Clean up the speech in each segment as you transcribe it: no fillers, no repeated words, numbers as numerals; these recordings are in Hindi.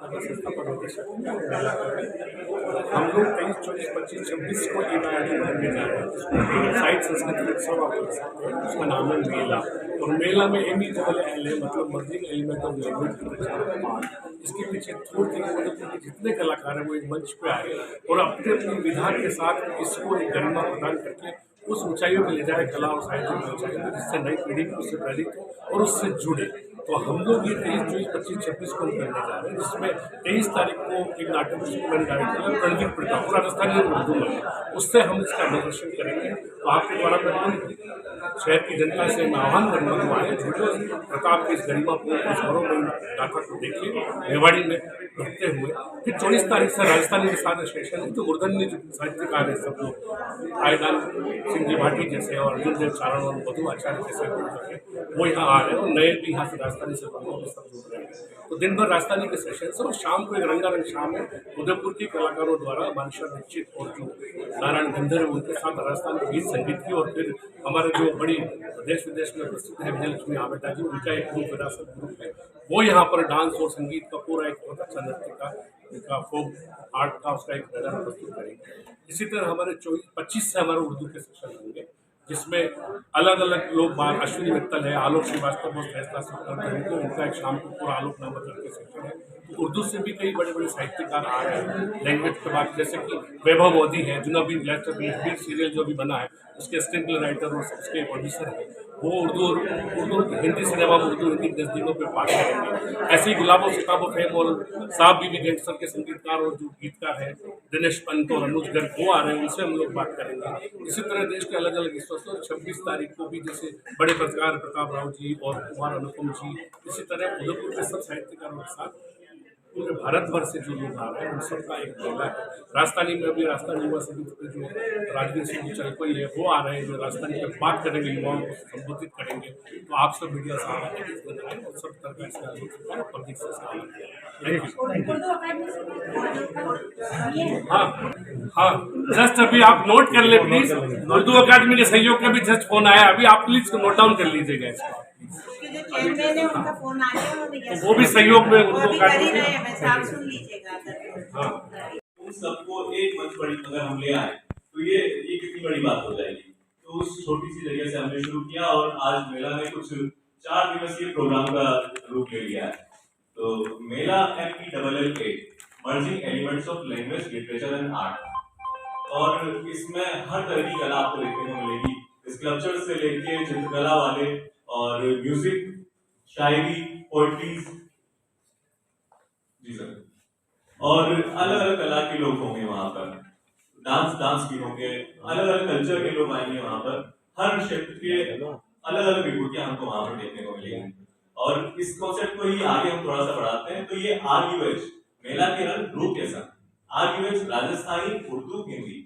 का संस्थापक निदेशक हम लोग 23, 24, 25, 26 को EYD करने जा रहे हैं, जिसको साहित्य संस्कृति उत्सव आप बोल सकते हैं। उसका नाम है मेला, और मेला में MELL मतलब मर्जिंग एलिमेंट ऑफ लैंग्वेज। इसके पीछे थोड़ी जितने कलाकार हैं वो एक मंच पे आए और अपने अपनी विधा के साथ इसको एक गरिमा प्रदान करके उस ऊंचाइयों में ले जाए, कला और साहित्य की ऊंचाइयों में, जिससे नई पीढ़ी को उससे प्रेरित हो और उससे जुड़े। तो हम लोग ये 23, 24, 25, 26 को करने जा रहे हैं, जिसमें 23 तारीख को एक नाटक मैंने डायरेक्ट किया रणवीर प्रताप राजस्थानी और उर्दू में, उससे हम इसका प्रदर्शन करेंगे। तो आपके द्वारा मैं शहर की जनता से मैं आह्वान करूँगा कि आए जुड़े, प्रताप की इस गरिमापूर्ण इस गौरवमयी गाथा को देखिए मेवाड़ी में रहते हुए। फिर 24 तारीख से राजस्थानी के साथ स्टेशन है, जो मूर्धन्य जो साहित्यकार है सब लोग, आयदान सिंह जी भाटी जैसे और अर्जुन देव चारण और मधु आचार्य जैसे वो यहाँ आ रहे हैं, और नए भी यहाँ से राजस्थानी से सब जुड़ रहे हैं। तो दिन भर राजस्थानी के सेशन से, और शाम को एक रंगारंग शाम है उदयपुर के कलाकारों द्वारा मानसा दीक्षित और जो नारायण गंधर्व उनके साथ राजस्थानी गीत संगीत की, और फिर हमारे जो बड़ी देश विदेश में प्रसिद्ध है विजयलक्ष्मी आमेटा जी, उनका एक ग्रुप विरासत ग्रुप है, वो यहाँ पर डांस और संगीत का पूरा एक बहुत अच्छा नृत्य का उनका फोक आर्ट का उसका एक नज़ारा प्रस्तुत करेंगे। इसी तरह हमारे 24-25 से हमारे उर्दू के सेशन होंगे, जिसमें अलग अलग लोग बाहर, अश्विनी मित्तल है, आलोक श्रीवास्तव बहुत फैसला से होंगे, उनका एक शाम को पूरा आलोक नामक करके सेशन है। तो उर्दू से भी कई बड़े बड़े साहित्यकार आ रहे हैं लैंग्वेज के बाद, जैसे कि वैभव मोदी है, जुनबी वीर सीरियल जो भी बना है उसके स्क्रीन राइटर और उसके प्रोड्यूसर है, वो उर्दू हिंदी सिनेमा में उर्दू हिंदी नजदीकों पे पाठ करेंगे। ऐसे ही गुलाबो सिताबो फेम और साहब बीबी गैंगस्टर के संगीतकार और जो गीतकार है दिनेश पंत और अनुज गर्ग वो आ रहे हैं, उनसे हम लोग बात करेंगे। इसी तरह देश के अलग अलग हिस्सों से 26 तारीख को भी जैसे बड़े पत्रकार प्रताप राव जी और कुमार अनुपम जी, इसी तरह उदयपुर के सब साहित्यकारों के साथ पूरे भारत भर से जो लोग आ रहे हैं उन सबका एक मेला है। राजस्थानी में भी राजस्थानी युवा समिति के जो राजवीर सिंह चलकोई है वो आ रहे हैं, जो राजस्थानी में बात करेंगे, युवाओं को संबोधित करेंगे। तो आप सब मीडिया से आए और सब तरह का इसका पब्लिक से थैंक यू। हाँ हाँ, जस्ट अभी आप नोट कर ले प्लीज, उर्दू अकादमी के सहयोग का भी जस्ट फोन आया, अभी आप प्लीज नोट डाउन कर लीजिएगा इसको। उनका फोन आ गया, तो वो भी सहयोग में उर्दू अकादमी आप सुन लीजिएगा। उन सबको एक मंच पर अगर हम ले आए तो ये कितनी बड़ी बात हो जाएगी। तो उस छोटी सी जगह से हमने शुरू किया और आज मेला में कुछ 4 दिवसीय प्रोग्राम का रूप ले लिया है। तो मेला MELLA merging elements of language literature and art, और इसमें हर तरह की कला आपको देखने को मिलेगी, स्कल्पचर से लेके चित्रकला वाले और म्यूजिक, शायरी, पोएट्रीज, जी सर, और अलग अलग कला के लोग होंगे वहां पर, डांस भी होंगे, अलग अलग कल्चर के लोग आएंगे वहां पर, हर क्षेत्र के अलग अलग विभूतियां हमको वहां पर देखने को मिलेंगी। और इस कॉन्सेप्ट को ही आगे हम थोड़ा सा बढ़ाते हैं। तो ये RUH मेला के रूप कैसा, RUH राजस्थानी, उर्दू, हिंदी,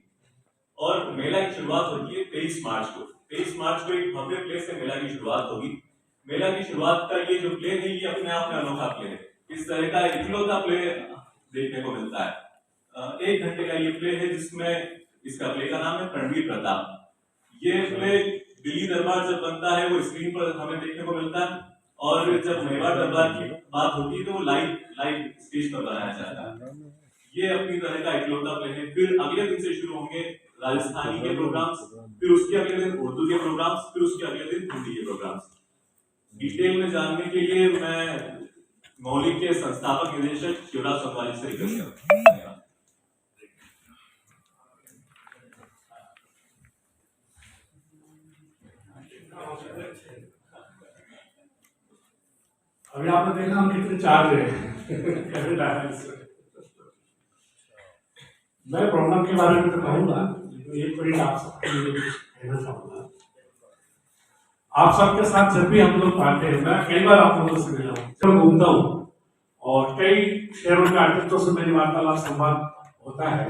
और मेला की शुरुआत होगी है 23 मार्च को। 23 मार्च को एक भव्य प्ले से मेला की शुरुआत होगी। मेला की शुरुआत का ये जो प्ले है ये अपने आप में अनोखा प्ले है, इस तरह का इकलौता प्ले देखने को मिलता है। 1 घंटे का ये प्ले है, जिसमें इसका प्ले का नाम है रणवीर प्रताप। ये प्ले दिल्ली दरबार जब बनता है वो स्क्रीन पर हमें देखने को मिलता है, और जब मेवाड़ दरबार की बात होती है तो वो लाइव स्टेज पर बनाया जाता है। ये अपनी तरह का इकलौता प्ले है। फिर अगले दिन से शुरू होंगे राजस्थानी के प्रोग्राम्स, फिर उसके अगले दिन उर्दू के प्रोग्राम्स, फिर उसके अगले दिन हिंदी के प्रोग्राम्स। डिटेल में जानने के लिए मैं मौलिक के संस्थापक निदेशक शिवराज सोनवाली से रिक्वेस्ट करता हूं। अभी आपने देखा हम कितने चार्ज है। मैं प्रोग्राम के बारे में तो कहूँगा, एक मिनट आप सबके लिए कहना चाहूँगा। आप सबके साथ जब भी हम लोग आते हैं, मैं कई बार आप लोगों से मिला हूँ, जब घूमता हूँ और कई शहरों के आर्टिस्टों से मेरी वार्तालाप संवाद होता है,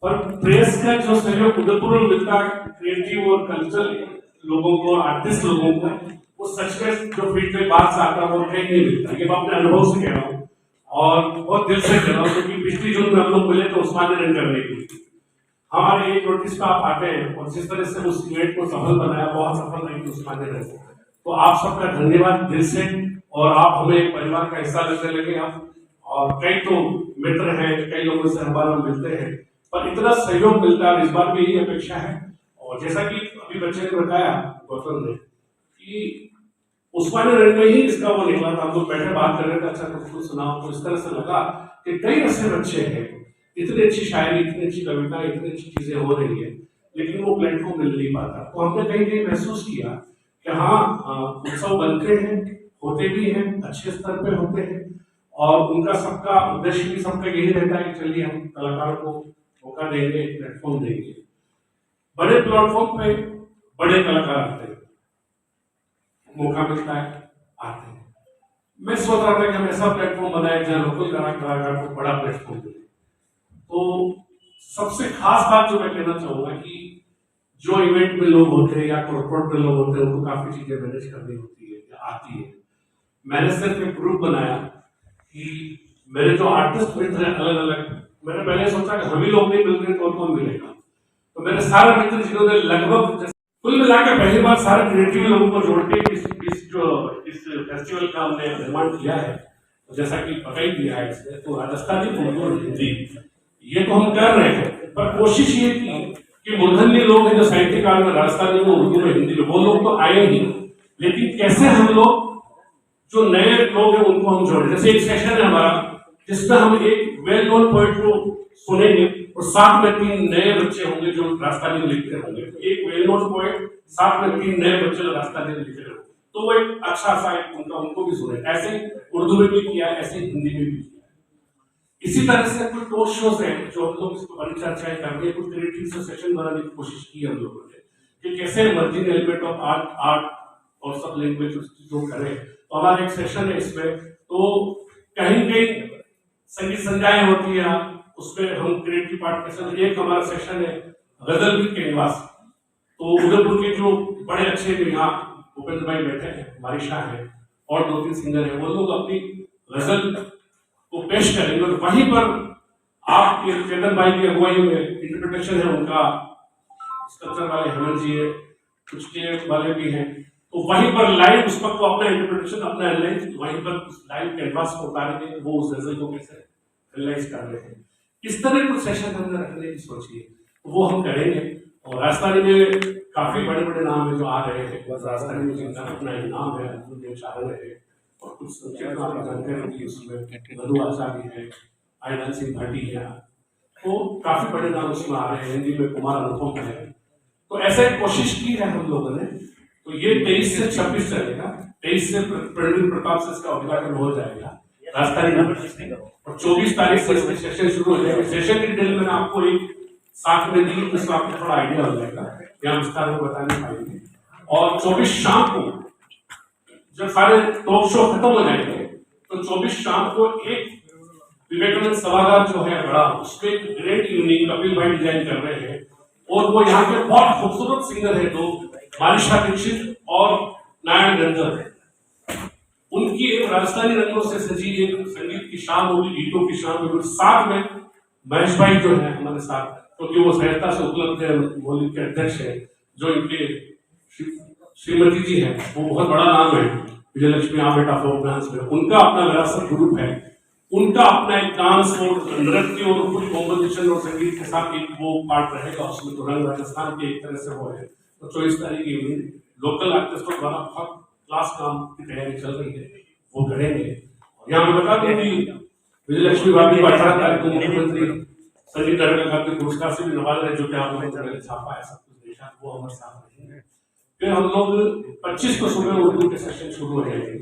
पर प्रेस का जो सहयोग उदयपुर में मिलता है क्रिएटिव और कल्चरल लोगों को और आर्टिस्ट लोगों को, वो सच में जो फीडबैक बात से आता है वो कहीं नहीं मिलता। ये मैं अपने अनुभव से कह रहा हूँ और बहुत दिल से कह रहा हूँ, क्योंकि पिछली जून में हम लोग मिले तो उस्मानी रन करने की हमारे एक नोटिस पे आप आते हैं और जिस तरह से उस इवेंट को सफल बनाया, बहुत सफल रही उस्मानी रन। तो आप सबका धन्यवाद दिल से, और आप हमें एक परिवार का हिस्सा लगने लगे हम, और कई तो मित्र हैं, कई लोगों से हमारा मिलते हैं, पर इतना सहयोग मिलता है। इस बार भी यही अपेक्षा है। और जैसा कि अभी बच्चे ने बताया, गौतम ने, कि उस्मानी में ही इसका वो निकला था। हम लोग बैठे बात कर रहे थे, अच्छा तो कुछ सुनाओ। तो इस तरह से लगा कि कई ऐसे बच्चे हैं, इतनी अच्छी शायरी, इतनी अच्छी कविता, इतनी अच्छी चीजें हो रही है, लेकिन वो प्लेटफॉर्म मिल नहीं पाता। तो हमने कहीं कहीं महसूस किया कि हाँ, उत्सव बनते हैं, होते भी हैं, अच्छे स्तर पे होते हैं, और उनका सबका उद्देश्य भी सबका यही रहता है कि चलिए हम कलाकारों को मौका देंगे, प्लेटफॉर्म देंगे। बड़े प्लेटफॉर्म पे बड़े कलाकार आते हैं, मौका मिलता है, आते हैं। मैं सोच रहा था कि हम ऐसा प्लेटफॉर्म बनाए जहाँ लोकल कलाकार को बड़ा प्लेटफॉर्म मिले। तो सबसे खास बात जो मैं कहना चाहूंगा कि जो इवेंट में लोग होते हैं या कॉर्पोरेट में लोग होते हैं, उनको काफी चीजें मैनेज करनी होती है या आती है। मैंने सिर्फ एक ग्रुप बनाया कि मेरे जो आर्टिस्ट मित्र हैं अलग अलग, मैंने पहले सोचा कि हम ही लोग नहीं मिल रहे तो कौन मिलेगा। तो मेरे सारे मित्र जिन्होंने लगभग कुल मिलाकर पहली बार सारे क्रिएटिव लोगों को जोड़ के इस फेस्टिवल का हमने निर्माण किया है। तो जैसा कि पता ही दिया है इसने, तो राजस्थानी, उर्दू और हिंदी ये तो हम कर रहे हैं, पर कोशिश ये की कि मूर्धन्य लोग हैं जो साहित्य काल में राजस्थानी में, उर्दू में, हिंदी में, वो लोग तो आए ही, लेकिन कैसे हम लोग जो नए लोग हैं उनको हम जोड़े। जैसे एक सेशन है हमारा जिसमें हम एक वेल नोन पोएट को सुनेंगे और साथ में 3 नए बच्चे होंगे जो राजस्थानी में लिखते होंगे। एक वेल नोन पोएट, साथ में 3 नए बच्चे जो राजस्थानी में लिखते होंगे, तो वो एक अच्छा सा उनको भी सुने। ऐसे उर्दू में भी किया, ऐसे हिंदी में भी किया। इसी तरह से कुछ टॉक शोज हैं जो हम लोग इसको बड़ी चर्चाएं कर रहे हैं, कुछ क्रिएटिव सेशन बनाने की कोशिश की हम लोगों ने कि कैसे मर्जिंग एलिमेंट ऑफ आर्ट और सब लैंग्वेज जो करें। तो हमारा एक सेशन है इसमें, तो कहीं कहीं संगीत संध्याएं होती है, उसमें हम क्रिएटिव पार्ट के एक हमारा सेशन है गजल विद कैनवास। तो उदयपुर के जो बड़े अच्छे यहाँ भूपेंद्र भाई बैठे हैं, बारिशा है और 2-3 सिंगर हैं, वो लोग अपनी गजल को पेश करेंगे। और वहीं पर आप ये चेतन भाई की अगुवाई में इंटरप्रिटेशन है उनका, स्ट्रक्चर वाले हेमंत जी है, कुछ के वाले भी हैं, तो वहीं पर लाइव उस पर अपना इंटरप्रिटेशन, अपना एनालाइज वहीं पर लाइव कैनवास को उतारेंगे, वो उस गजल को कैसे एनालाइज कर रहे हैं। इस तरह कुछ सेशन हमने रखने की सोची है, वो हम करेंगे। और राजस्थानी में काफी बड़े बड़े नाम है जो आ रहे हैं, बस राजस्थानी में जिनका अपना एक नाम है, है और कुछ संक्षेप में आप जानते हैं कि उसमें मधु आचार्य है, आयरन सिंह भाटी है, तो काफी बड़े नाम उसमें आ रहे हैं। हिंदी में कुमार अनुपम है। तो ऐसे कोशिश की है हम लोगों ने। तो ये 23 से 26 चलेगा। 23 से प्रणवीर प्रताप से इसका उद्घाटन हो जाएगा राजस्थानी में, और 24 तारीख से इसके सेशन शुरू हो जाएगा। सेशन की डिटेल मैंने आपको एक साथ में दी, तो इसका आपको थोड़ा आइडिया हो जाएगा, यहाँ विस्तार में बता नहीं पाएंगे। और 24 शाम को जब सारे टॉक शो खत्म हो जाएंगे, तो 24 शाम को एक विवेकानंद सभागार जो है बड़ा, उसमें ग्रेट इवनिंग कपिल भाई डिजाइन कर रहे हैं। और वो यहाँ के बहुत खूबसूरत सिंगर है, दो बारिशा दीक्षित और नारायण गंधर, उनकी एक राजस्थानी रंगों से सजी एक संगीत की शाम होगी, गीतों की शाम होगी। साथ में महेश भाई जो है हमारे साथ, क्योंकि वो सहजता से उपलब्ध है, मोदी के अध्यक्ष है, जो इनके श्रीमती जी है, वो बहुत बड़ा नाम है, विजयलक्ष्मी आबेटा फोक डांस में, उनका अपना विरासत ग्रुप है, उनका अपना एक डांस और नृत्य और कुछ कॉम्पोजिशन और संगीत के साथ एक वो पार्ट रहेगा उसमें। तो रंग राजस्थान के एक तरह से वो है। तो 24 तारीख की लोकल आर्टिस्टों द्वारा बहुत क्लास काम की तैयारी चल रही है, वो करेंगे। यहाँ मैं बता दूं कि विजयलक्ष्मी भाभी 18 तारीख को मुख्यमंत्री संगीत अकादमी पुरस्कार से भी नवाज रहे, जो कि आप लोगों ने छापा है सब कुछ देखा, वो हमारे साथ रहेंगे। फिर हम लोग 25 को सुबह उर्दू के सेशन शुरू हो जाएंगे,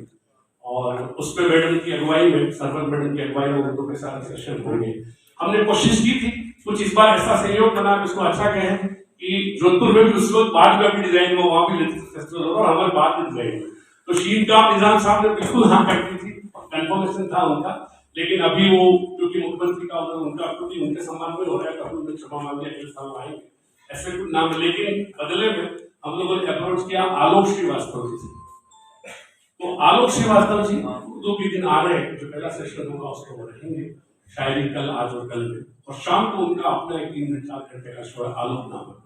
और उसमें मैडम की अगुवाई में, सरपंच मैडम की अगुवाई में उर्दू के सारे सेशन होंगे। हमने कोशिश की थी कुछ इस बार ऐसा सहयोग बना, इसको अच्छा कहें कि जोधपुर में भी उस वक्त बाद में अपनी डिजाइन में वहां भी फेस्टिवल होगा, और हमारे बाद में डिजाइन में तो शीन का निजाम साहब ने बिल्कुल हाँ करती थी, कंफर्मेशन था उनका। लेकिन अभी वो क्योंकि मुख्यमंत्री का उनका क्योंकि उनके सम्मान में हो रहा है, तो उन्होंने क्षमा मांग लिया, अगले साल आएंगे ऐसे कुछ नाम। लेकिन बदले में हम लोगों ने अप्रोच किया आलोक श्रीवास्तव जी से। तो आलोक श्रीवास्तव जी 2 दिन आ रहे हैं, जो पहला सेशन होगा उसको वो रहेंगे, शायरी कल, आज और कल में, और शाम को उनका अपना एक 3-4 घंटे का शो है आलोक नाम है।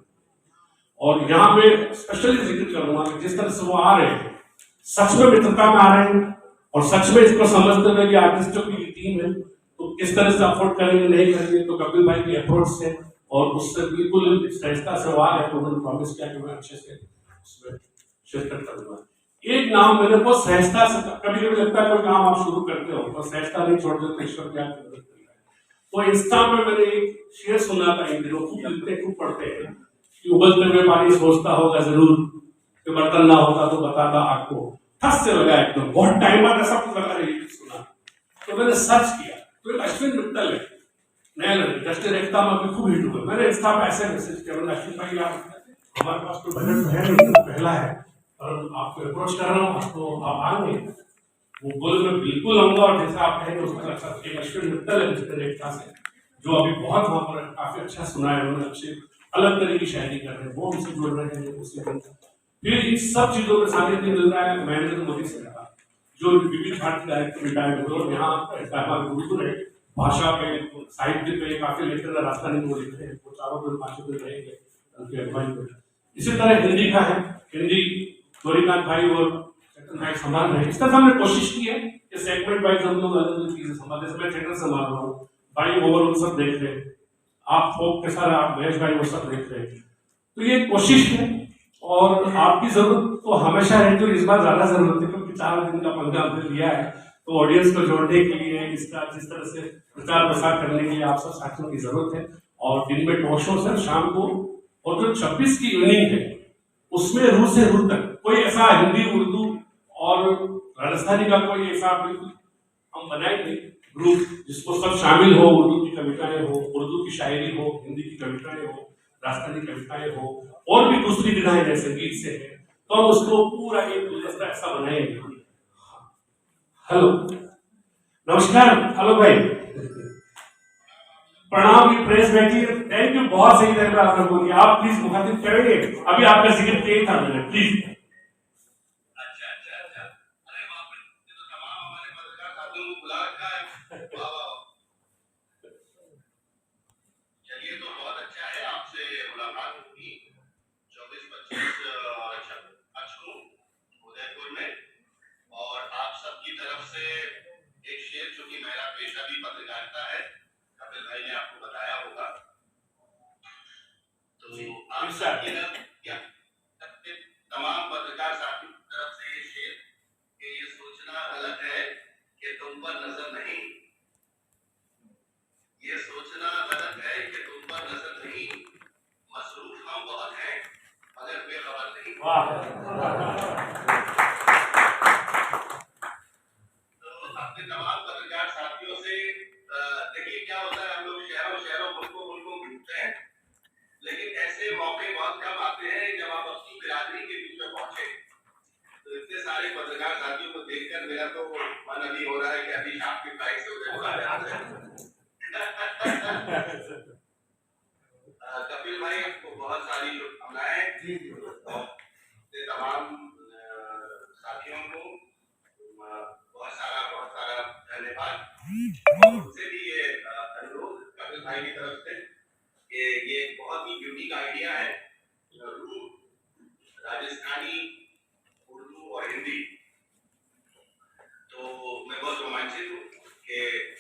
और यहाँ पे स्पेशली जिक्र करूंगा कि जिस तरह से वो आ रहे हैं, सच में मित्रता में आ रहे हैं, और सच में इसको समझते हुए कि आर्टिस्टों की टीम है, किस तरह से अफोर्ड करेंगे नहीं करेंगे, तो कपिल भाई की अप्रोच से और उससे बिल्कुल सहजता से सवाल है, तो उन्होंने प्रॉमिस किया कि मैं अच्छे से उसमें शिरकत करूंगा। एक नाम मेरे को सहजता से, कभी कभी लगता है कोई काम आप शुरू करते हो और सहजता नहीं छोड़ते तो ईश्वर की आपकी मदद करता है। तो इंस्टा में मैंने एक शेर सुना था, इन दिनों खूब लिखते खूब पढ़ते हैं कि उबलते हुए पानी सोचता होगा जरूर कि बर्तन ना होता तो बताता आपको। ठस से लगा एकदम, बहुत टाइम बाद ऐसा कुछ लगा नहीं सुना, तो मैंने सर्च किया तो एक अश्विन मित्तल है, नया लड़के दृष्टि रेखता में अभी खूब हिट हुआ। मैंने इंस्टा पे ऐसे मैसेज किया, मैंने अश्विन भाई आप हमारे पास कोई बजट तो है नहीं, पहला है और आपको अप्रोच कर रहा हूँ तो आप आएंगे? वो बोले मैं बिल्कुल आऊंगा, और जैसा आप कहेंगे उसका अच्छा। एक अश्विन मित्तल है दृष्टि रेखता से, जो अभी बहुत वहां पर काफी अच्छा सुना है उन्होंने, अच्छे अलग तरह की शायरी कर रहे हैं, वो हमसे जुड़ रहे हैं उसी दिन। फिर इन सब चीजों में सानिध्य मिल रहा है महेंद्र मोदी से रहा, जो विविध भारती डायरेक्टर रिटायर्ड हुए और यहाँ गुरुकुल है, भाषा पे साहित्य पे काफी लेकर राजधानी में वो लिखते हैं, वो चारों दिन भाषा में रहेंगे उनके अभिमान पे। इसी तरह हिंदी का है, हिंदी गौरीकांत भाई और चेतन भाई संभाल रहे हैं। इस तरह हमने कोशिश की है कि सेगमेंट वाइज हम लोग अलग अलग चीजें संभाल, जैसे मैं थिएटर संभाल रहा हूँ, भाई ओवरऑल सब देख रहे हैं, आप फोक के साथ आप महेश भाई वो सब देख रहे हैं, तो ये कोशिश है। और आपकी जरूरत तो हमेशा है, जो इस बार ज्यादा जरूरत है क्योंकि 4 दिन का पंगा हमने लिया है, तो ऑडियंस को जोड़ने के लिए इसका जिस तरह से प्रचार प्रसार करने के लिए आप सब साथियों की जरूरत है। और दिन में टॉक शो सर शाम को, और जो 26 की इवनिंग है उसमें रू से रू तक कोई ऐसा हिंदी उर्दू और राजस्थानी का कोई ऐसा बिल्कुल हम बनाएंगे ग्रुप जिसको सब शामिल हो, उर्दू की कविताएं हो, उर्दू की शायरी हो, हिंदी की कविताएं हो, राजस्थानी कविताएं हो, और भी दूसरी विधाएं जैसे संगीत से है, तो हम उसको पूरा एक गुलदस्ता ऐसा बनाएंगे। हेलो नमस्कार, हेलो भाई प्रणाम, ये प्रेस बैठी है, थैंक यू, बहुत सही तरह आपने बोली। आप प्लीज मुखातिब करेंगे, अभी आपका जिक्र किया था मैंने, प्लीज। अच्छा अच्छा अच्छा, अरे बाप रे, ये तो तमाम हमारे पत्रकार साथियों को बुला रखा है। वाह वाह, चलिए तो बहुत अच्छा है, आपसे मुलाकात होगी 24-25 अक्ष को उदयपुर में। और आप सबकी तरफ से एक शेर, चूंकि मेरा पेशा भी पत्रकारिता है, कपिल भाई ने आपको बताया होगा, तो आप सबकी तमाम पत्रकार साथियों की तरफ से ये शेर कि ये सोचना गलत है कि तुम पर नजर नहीं, ये सोचना गलत है कि तुम पर नजर नहीं, मसरूफ हम बहुत हैं मगर बेखबर नहीं। तो अपने तमाम पत्रकार साथियों से देखिए क्या होता है, हम लोग शहरों शहरों मुल्कों मुल्कों घूमते हैं, लेकिन ऐसे मौके बहुत कम आते हैं जब आप अपनी बिरादरी के बीच में पहुंचे। तो इतने सारे पत्रकार साथियों को देखकर मेरा तो मन अभी हो रहा है कि अभी शाम की फ्लाइट से उधर आ जाते हैं। कपिल भाई आपको बहुत सारी शुभकामनाएं, तमाम साथियों को बहुत सारा धन्यवाद। और उनसे भी ये अनुरोध कपिल भाई की तरफ से कि ये बहुत ही यूनिक आइडिया है, राजस्थानी, उर्दू और हिंदी। तो मैं बहुत रोमांचित हूँ कि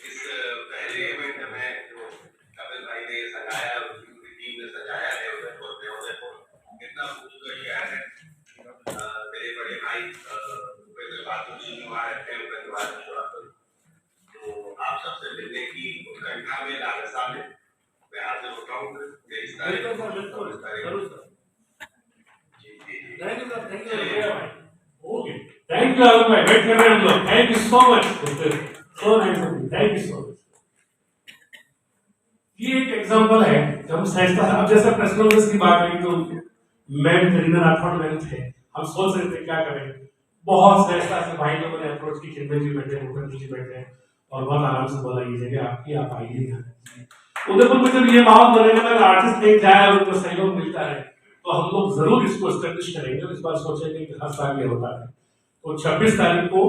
इस पहले इवेंट में जो कपिल भाई ने सजाया, उसकी पूरी टीम ने सजाया है उदयपुर कितना खूबसूरत शहर है। मेरे बड़े भाई उपेंद्र बहादुर जी वहाँ रहते हैं, उपेंद्र बहादुर, तो आप सबसे मिलने की उत्कंठा में, लालसा में मैं हाजिर होता हूँ कि इस तारीख को। थैंक यू आलम भाई, वेट कर रहे हैं हम लोग, thank you so much, so nice, thank you so much. ये एक एग्जांपल है जब सहजता, अब जैसे प्रेस कॉन्फ्रेंस की बात रही तो मैम करीना राठौड़ मैम थे, हम सोच रहे थे क्या करें, बहुत सहजता से भाई लोगों ने अप्रोच की, चिन्मय जी बैठे, मुखर्जी जी बैठे और बहुत आराम से बोला ये जगह आपकी, आप आइए यहाँ। उदयपुर में जब ये माहौल बनेगा ना, आर्टिस्ट कहीं जाए और उनको सहयोग मिलता है, तो हम लोग जरूर इसको एस्टेब्लिश करेंगे। इस बार सोचेंगे कि हर साल ये होता है, तो 26 तारीख को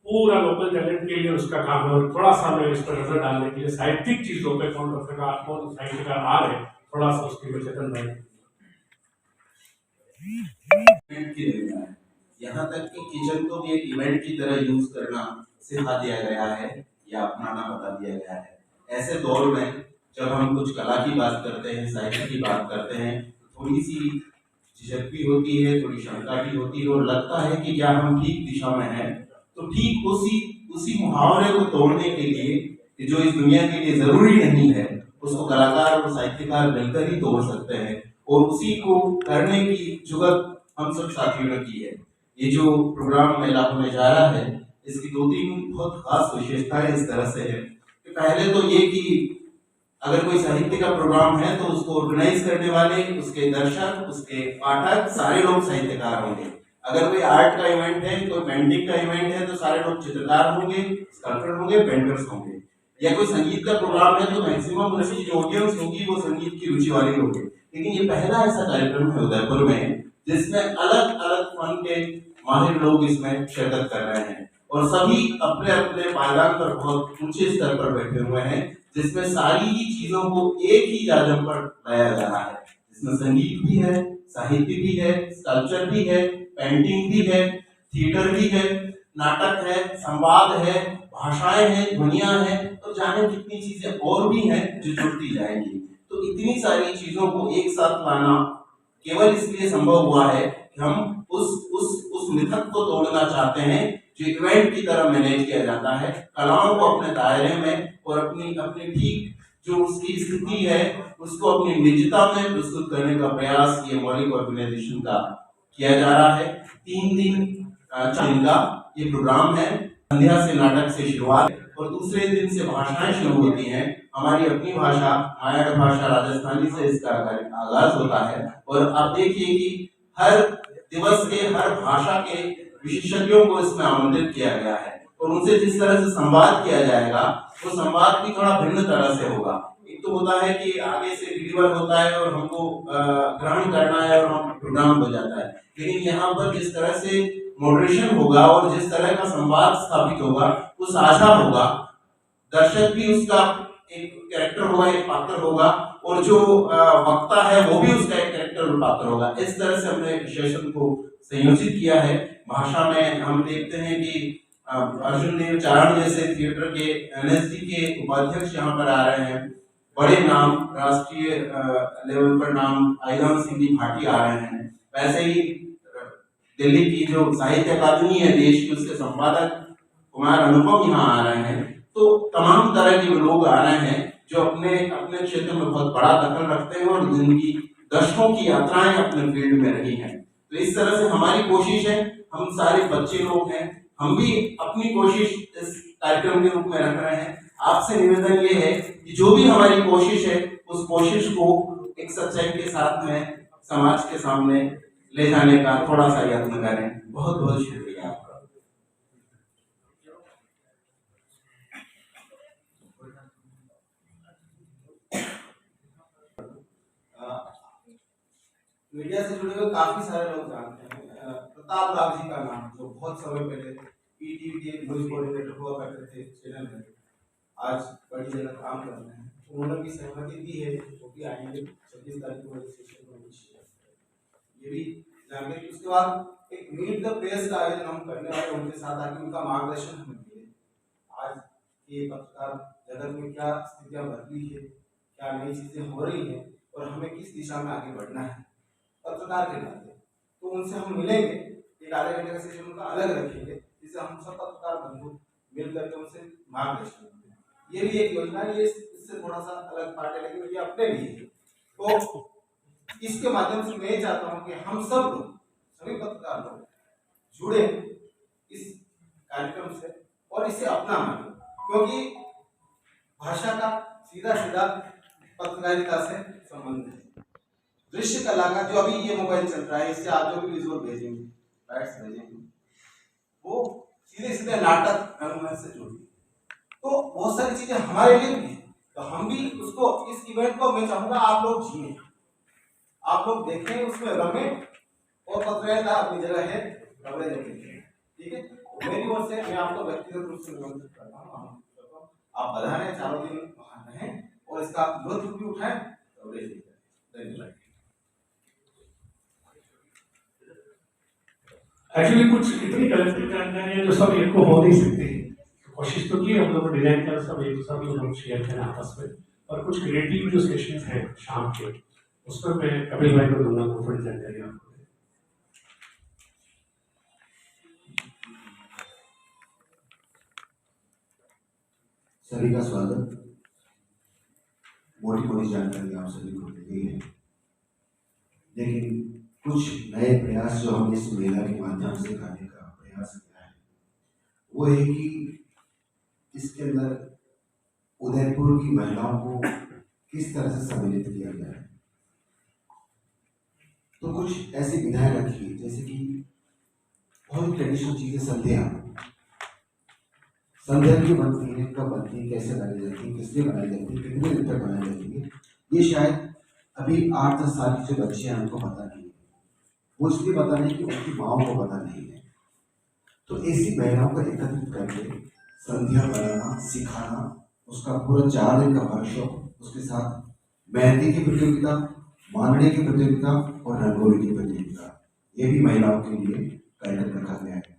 पूरा लोकल टैलेंट के लिए उसका काम है। और थोड़ा सा मैं इस पर नजर डालने के लिए साहित्यिक चीजों पे कौन पत्रकार कौन साहित्यकार आ रहे, थोड़ा सा उसकी वचन भाई यहाँ तक कि किचन को भी एक इवेंट की तरह यूज करना सिखा दिया गया है या अपनाना बता दिया गया है। ऐसे दौर में जब हम कुछ कला की बात करते हैं, साहित्य की बात करते हैं, थोड़ी सी झिझक भी होती है, थोड़ी शंका भी होती है और लगता है कि क्या हम ठीक दिशा में हैं। तो ठीक उसी मुहावरे को तोड़ने के लिए कि जो इस दुनिया के लिए जरूरी नहीं है उसको कलाकार और साहित्यकार मिलकर ही तोड़ सकते हैं, और उसी को करने की जुगत हम सब साथियों ने की है। ये जो प्रोग्राम मेला होने जा रहा है, इसकी 2-3 बहुत खास विशेषताएं इस तरह से है कि पहले तो ये कि अगर कोई साहित्य का प्रोग्राम है तो उसको ऑर्गेनाइज करने वाले, उसके दर्शक, उसके पाठक सारे लोग साहित्यकार होंगे। अगर कोई आर्ट का इवेंट है, कोई पेंटिंग का इवेंट है तो सारे लोग चित्रकार होंगे, स्कल्पटर होंगे, पेंटर्स होंगे। या कोई संगीत का प्रोग्राम है तो मैक्सिमम उसकी जो ऑडियंस होगी वो संगीत की रुचि वाली होगी। लेकिन ये पहला ऐसा कार्यक्रम है उदयपुर में जिसमें अलग अलग फन के माहिर लोग इसमें शिरकत कर रहे हैं और सभी अपने अपने पायदान पर बहुत ऊंचे स्तर पर बैठे हुए हैं, जिसमें सारी ही चीजों को एक ही जाजम पर लाया जा रहा है, जिसमें संगीत भी है, साहित्य भी है, स्कल्पचर भी है, पेंटिंग भी है, थिएटर भी है, नाटक है, संवाद है, भाषाएं हैं, ध्वनियां हैं, तो जाने कितनी चीजें और भी हैं जो जुड़ती जाएंगी। तो इतनी सारी चीजों को एक साथ लाना केवल इसलिए संभव हुआ है कि हम उस मिथक को तोड़ना चाहते हैं जो इवेंट की तरह मैनेज किया जाता है, कलाओं को अपने दायरे में और अपनी ठीक जो उसकी स्थिति है उसको अपनी निजता में प्रस्तुत करने का प्रयास ये मौलिक ऑर्गेनाइजेशन का किया जा रहा है। 3 दिन का ये प्रोग्राम है। संध्या से नाटक से शुरुआत और दूसरे दिन से भाषाएं शुरू होती हैं। हमारी अपनी भाषा मायाड़ भाषा राजस्थानी से इसका आगाज होता है और आप देखिए कि हर दिवस के हर भाषा के विशेषज्ञों को इसमें आमंत्रित किया गया है और उनसे जिस तरह से संवाद किया जाएगा वो संवाद भी थोड़ा भिन्न तरह से होगा। एक तो होता है कि आगे से डिलीवर होता है और हमको ग्रहण करना है और हम प्रोग्राम हो जाता है, लेकिन यहाँ पर जिस तरह से मॉडरेशन होगा और जिस तरह का संवाद स्थापित होगा वो साझा होगा। दर्शक भी उसका एक कैरेक्टर होगा, एक पात्र होगा और जो वक्ता है वो भी उसका एक कैरेक्टर और पात्र होगा। इस तरह से हमने सेशन को संयोजित किया है। भाषा में हम देखते हैं कि अर्जुन देव चारण जैसे थिएटर के एनएसडी के उपाध्यक्ष यहाँ पर आ रहे हैं। बड़े नाम राष्ट्रीय लेवल पर नाम आईराम सिंह जी भाटी आ रहे हैं। वैसे ही दिल्ली की जो साहित्य अकादमी है देश की, उसके संपादक कुमार अनुपम यहाँ आ रहे हैं। तो तमाम तरह के लोग आ रहे हैं जो अपने अपने क्षेत्र में बहुत बड़ा दखल रखते हैं और जिनकी दशकों की यात्राएं अपने फील्ड में रही हैं। तो इस तरह से हमारी कोशिश है, हम सारे बच्चे लोग हैं, हम भी अपनी कोशिश इस कार्यक्रम के रूप में रख रहे हैं। आपसे निवेदन ये है कि जो भी हमारी कोशिश है उस कोशिश को एक सच्चाई के साथ में समाज के सामने ले जाने का थोड़ा सा यत्न करें। बहुत बहुत शुक्रिया आपका। मीडिया से जुड़े हुए काफी सारे लोग जानते हैं प्रताप राव जी का नाम, जो बहुत समय पहले पीटीवी के न्यूज कोऑर्डिनेटर हुआ करते थे चैनल में, आज बड़ी जगह काम कर रहे हैं। उन्होंने भी सहमति दी है, वो भी आएंगे 26 तारीख को रजिस्ट्रेशन ये भी जानेंगे। उसके बाद एक मीट द प्रेस का आयोजन हम करने वाले उनके साथ, आके उनका मार्गदर्शन हमें मिले। आज ये पत्रकार जगत में क्या स्थितियां बदली है, क्या नई चीजें हो रही हैं और हमें किस दिशा में आगे बढ़ना है पत्रकार के नाते, तो उनसे हम मिलेंगे। एक आधे घंटे का सेशन उनका अलग रखेंगे जिससे हम सब पत्रकार बंधु मिल करके उनसे मार्गदर्शन करेंगे। ये भी एक योजना है, ये इससे थोड़ा सा अलग पार्ट है लेकिन ये अपने लिए। तो इसके माध्यम से मैं चाहता हूं कि हम सब लोग, सभी पत्रकार लोग जुड़े इस कार्यक्रम से और इसे अपना माने, क्योंकि भाषा का सीधा सीधा पत्रकारिता से संबंध है। दृश्य कला का जो अभी ये मोबाइल चल रहा है, इससे आप जो भी विजुअल भेजेंगे, राइट्स भेजेंगे, वो सीधे सीधे नाटक रंगमंच से जुड़ी। तो बहुत सारी चीजें हमारे लिए भी हैं, तो हम भी उसको, इस इवेंट को मैं चाहूंगा आप लोग जिए, आप लोग देखें, उसमें रमें और पत्रकारिता अपनी जगह है, कवरेज देखें। ठीक है, मेरी ओर से मैं आपको व्यक्तिगत रूप से निमंत्रित करता हूँ। आप बधाएं, 4 दिन वहां रहें और इसका लुत्फ भी उठाएं, कवरेज भी करें। धन्यवाद। एक्चुअली कुछ इतनी कलेक्टिव जानकारी है जो सब एक को हो नहीं सकती। कोशिश तो की हम लोग डिजाइन कर सब एक दूसरा लोग शेयर करें आपस में, और कुछ क्रिएटिव जो सेशंस हैं शाम के उसमें मैं कपिल भाई को दूंगा वो थोड़ी जानकारी आपको। सभी का स्वागत। मोटी मोटी जानकारी आप सभी को दी गई है, लेकिन कुछ नए प्रयास जो हमने इस मेला के माध्यम से करने का प्रयास किया है वो है कि इसके अंदर उदयपुर की महिलाओं को किस तरह से सम्मिलित किया गया है। तो कुछ ऐसी विधाएं रखी है, जैसे कि बहुत ट्रेडिशनल चीजें, संध्या की बनती है, कब बनती है, कैसे बनाई जाती है, किस लिए बनाई जाती है, कितने दिन तक बनाई जाती है, ये शायद अभी 8-10 साल के जो बच्चे हैं उनको पता नहीं है। वो इसलिए पता नहीं कि उनकी माओ को पता नहीं है। तो ऐसी महिलाओं को एकत्रित करके संध्या बनाना सिखाना, उसका पूरा 4 दिन का वर्कशॉप, उसके साथ मेहंदी की प्रतियोगिता, मांगने की प्रतियोगिता और रंगोली की प्रतियोगिता, ये भी महिलाओं के लिए कार्यक्रम रखा गया है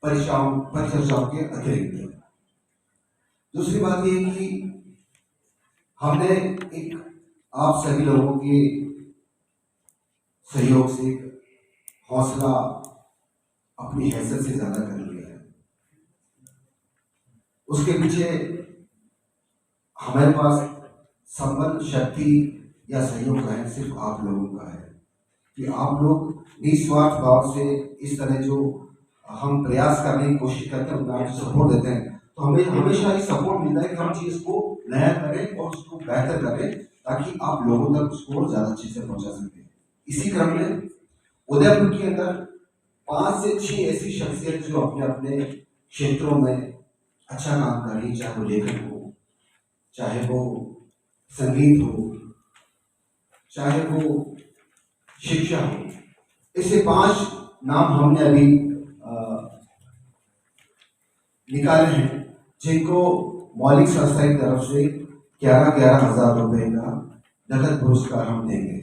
परिचर्चाओं के अतिरिक्त। दूसरी बात यह है कि हमने एक आप सभी लोगों के सहयोग से हौसला अपनी हैसियत से ज्यादा कर लिया है। उसके पीछे हमारे पास संबल, शक्ति या सहयोग का है सिर्फ आप लोगों का है कि आप लोग निस्वार्थ भाव से इस तरह जो हम प्रयास करने की कोशिश करते हैं, उनका सपोर्ट देते हैं, तो हमें हमेशा ये सपोर्ट मिलता है कि हम चीज को नया करें और उसको बेहतर करें ताकि आप लोगों तक उसको और ज्यादा अच्छे से पहुंचा सकें। इसी क्रम में उदयपुर के अंदर 5 से 6 ऐसी शख्सियत जो अपने अपने क्षेत्रों में अच्छा काम कर रही, चाहे वो लेखक हो, चाहे वो संगीत हो, चाहे वो शिक्षा हो, ऐसे 5 नाम हमने अभी निकाले हैं जिनको मौलिक संस्था की तरफ से 11,11 हजार रुपए का नगद पुरस्कार हम देंगे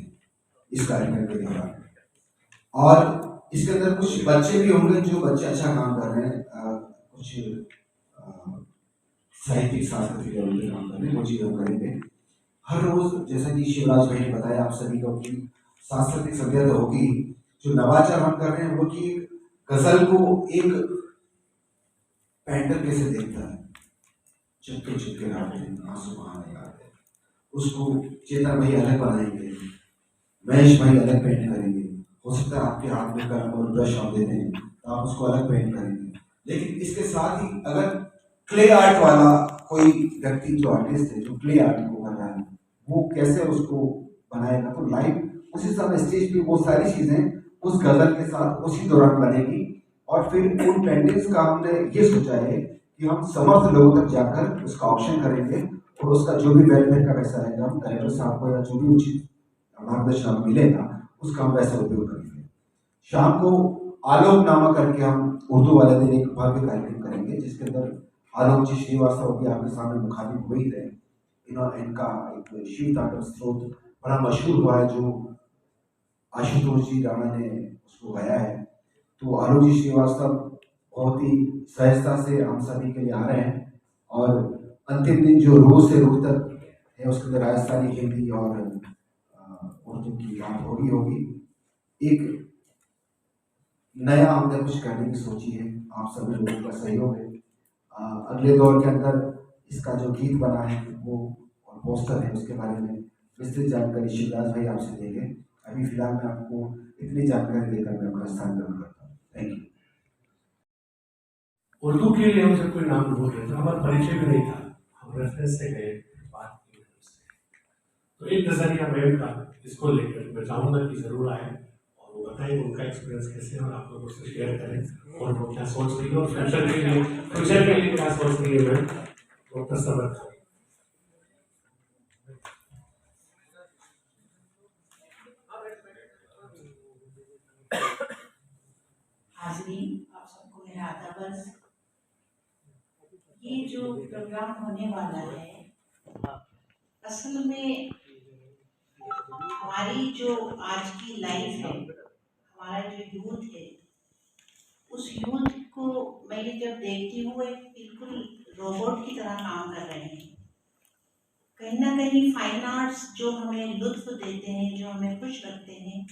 इस कार्यक्रम के दौरान। और इसके अंदर कुछ बच्चे भी होंगे जो बच्चे अच्छा काम कर रहे हैं, कुछ साहित्यिक सांस्कृतिक लेवल पे काम कर रहे हैं, वो चीज़ हम करेंगे। हर रोज जैसा कि शिवराज भाई ने बताया आप सभी को कि सांस्कृतिक संध्या तो होगी, जो नवाचार हम कर रहे हैं वो कि गजल को एक पेंटर कैसे देखता है, चुपके चुपके रात में आंसू बहाने आते हैं, उसको चेतन भाई अलग बनाएंगे, महेश भाई अलग पेंट करेंगे। हो सकता है आपके हाथ में कलम और ब्रश आप देते हैं तो आप उसको अलग पेंट करेंगे, लेकिन इसके साथ ही अगर क्ले आर्ट वाला कोई व्यक्ति जो आर्टिस्ट है जो क्ले आर्ट को कर रहा है वो कैसे उसको बनाएगा, तो लाइव उसी समय स्टेज पे वो सारी चीजें उस गजल के साथ उसी दौरान बनेगी। और फिर उन पेंटिंग्स का हमने ये सोचा है कि हम समर्थ लोगों तक जाकर उसका ऑक्शन करेंगे और उसका जो भी वेलफेयर का पैसा रहेगा हम कलेक्टर साहब को या जो भी उचित मार्गदर्शन आपको मिलेगा उसका हम पैसा उपयोग करेंगे। शाम को आलोकनामा करके हम उर्दू वाले दिन एक भव्य कार्यक्रम करेंगे जिसके अंदर आलोक जी श्रीवास्तव भी आपके सामने मुखातिब हुए थे। इनका एक शिव तांडव स्त्रोत बड़ा मशहूर हुआ है जो आशुतोष जी राणा ने उसको गाया है। तो आलोक जी श्रीवास्तव बहुत ही सहजता से हम सभी के लिए आ रहे हैं और अंतिम दिन जो रोज से रोज तक है उसके अंदर राजस्थानी, हिंदी और उर्दू की बात होगी। एक नया हमने कुछ करने की सोची है, आप सभी लोगों का सहयोग है। अगले दौर के अंदर इसका जो गीत बना है वो और पोस्टर है उसके बारे में विस्तृत जानकारी शिवराज भाई आपसे देंगे। अभी फिलहाल मैं आपको इतनी जानकारी देकर मैं अपना स्थान ग्रहण करता हूँ। Thank you. उर्दू के लिए हमसे कोई नाम बोल रहे थे, हमारा परिचय भी नहीं था, हम रेफरेंस से गए बात की उससे। तो एक नजरिया मैं का इसको लेकर मैं चाहूँगा कि जरूर आए और वो बताएं उनका एक्सपीरियंस कैसे है और आप लोगों से शेयर करें और वो क्या सोच रही है और फ्यूचर के लिए क्या सोच रही है। मैं डॉक्टर सबर हाजरीन, आप सबको मेरा आदाब। ये जो प्रोग्राम होने वाला है असल में हमारी जो आज की लाइफ है, हमारा जो यूथ है, उस यूथ को मैं ये जब देखती हूँ एक बिल्कुल रोबोट की तरह काम कर रहे हैं। कहीं ना कहीं फाइन आर्ट्स जो हमें लुत्फ देते हैं, जो हमें खुश रखते हैं,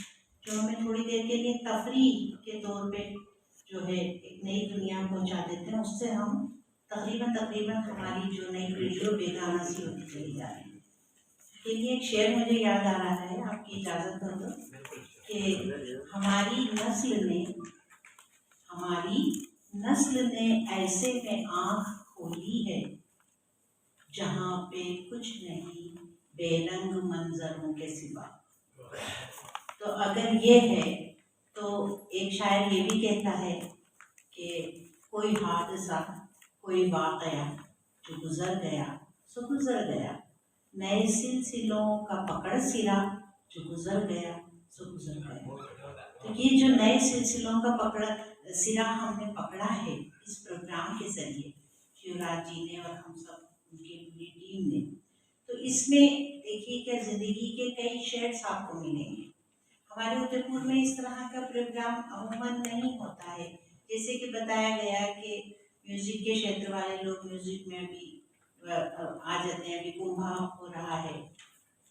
जो हमें थोड़ी देर के लिए तफरीह के तौर पे जो है एक नई दुनिया पहुंचा देते हैं, उससे हम तकरीबन हमारी जो नई पीढ़ी है बेगाना सी होती चली जा रही है। के लिए एक शेर मुझे याद आ रहा है, आपकी इजाज़त हो तो, कि हमारी नस्ल ने ऐसे में आँख खोली है जहाँ पे कुछ नहीं बेरंग मंजरों के सिवा। तो अगर ये है तो एक शायर ये भी कहता है कि कोई हादसा, कोई वाक़या जो गुजर गया सो गुजर गया, नए सिलसिलों का पकड़ सिरा जो गुजर गया सो गुजर गया। तो ये जो नए सिलसिलों का पकड़ सिरा हमने पकड़ा है इस प्रोग्राम के जरिए, शिवराज जी ने और हम सब उनकी पूरी टीम ने, तो इसमें देखिए क्या ज़िंदगी के कई शेड्स आपको मिलेंगे। हमारे उदयपुर में इस तरह का प्रोग्राम अमूमन नहीं होता है। जैसे कि बताया गया कि म्यूज़िक के क्षेत्र वाले लोग म्यूज़िक में भी आ जाते हैं। अभी कुंभा हो रहा है,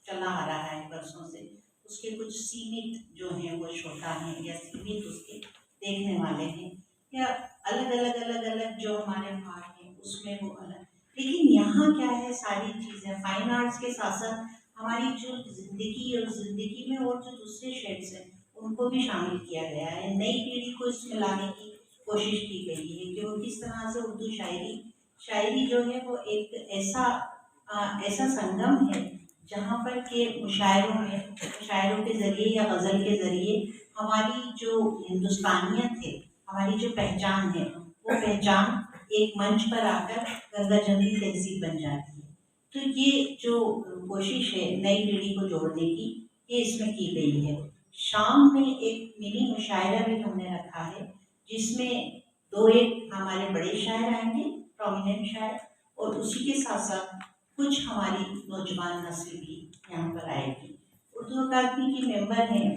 चला आ रहा है वर्षों से, उसके कुछ सीमित जो हैं वो श्रोता हैं या सीमित उसके देखने वाले हैं, या अलग अलग जो हमारे भाग हैं उसमें वो अलग। लेकिन यहाँ क्या है, सारी चीज़ें फाइन आर्ट्स के साथ साथ हमारी जो ज़िंदगी और ज़िंदगी में और जो दूसरे शेड्स हैं उनको भी शामिल किया गया है। नई पीढ़ी को इसमें लाने की कोशिश की गई है कि वो किस तरह से उर्दू शायरी जो है वो एक ऐसा संगम है जहाँ पर के मुशायरों के ज़रिए या गज़ल के ज़रिए हमारी जो हिंदुस्तानियत है, हमारी जो पहचान है, वो पहचान एक मंच पर आकर गंगा जमनी तहजीब बन जाती है। तो ये जो कोशिश है नई पीढ़ी को जोड़ने की, ये इसमें की गई है। शाम में एक मिनी मुशायरा भी हमने रखा है जिसमें 2-1 हमारे बड़े शायर आएंगे, प्रोमिनेंट शायर, और उसी के साथ साथ कुछ हमारी नौजवान नस्ल भी यहाँ पर आएगी। उर्दू अकादमी की मेंबर हैं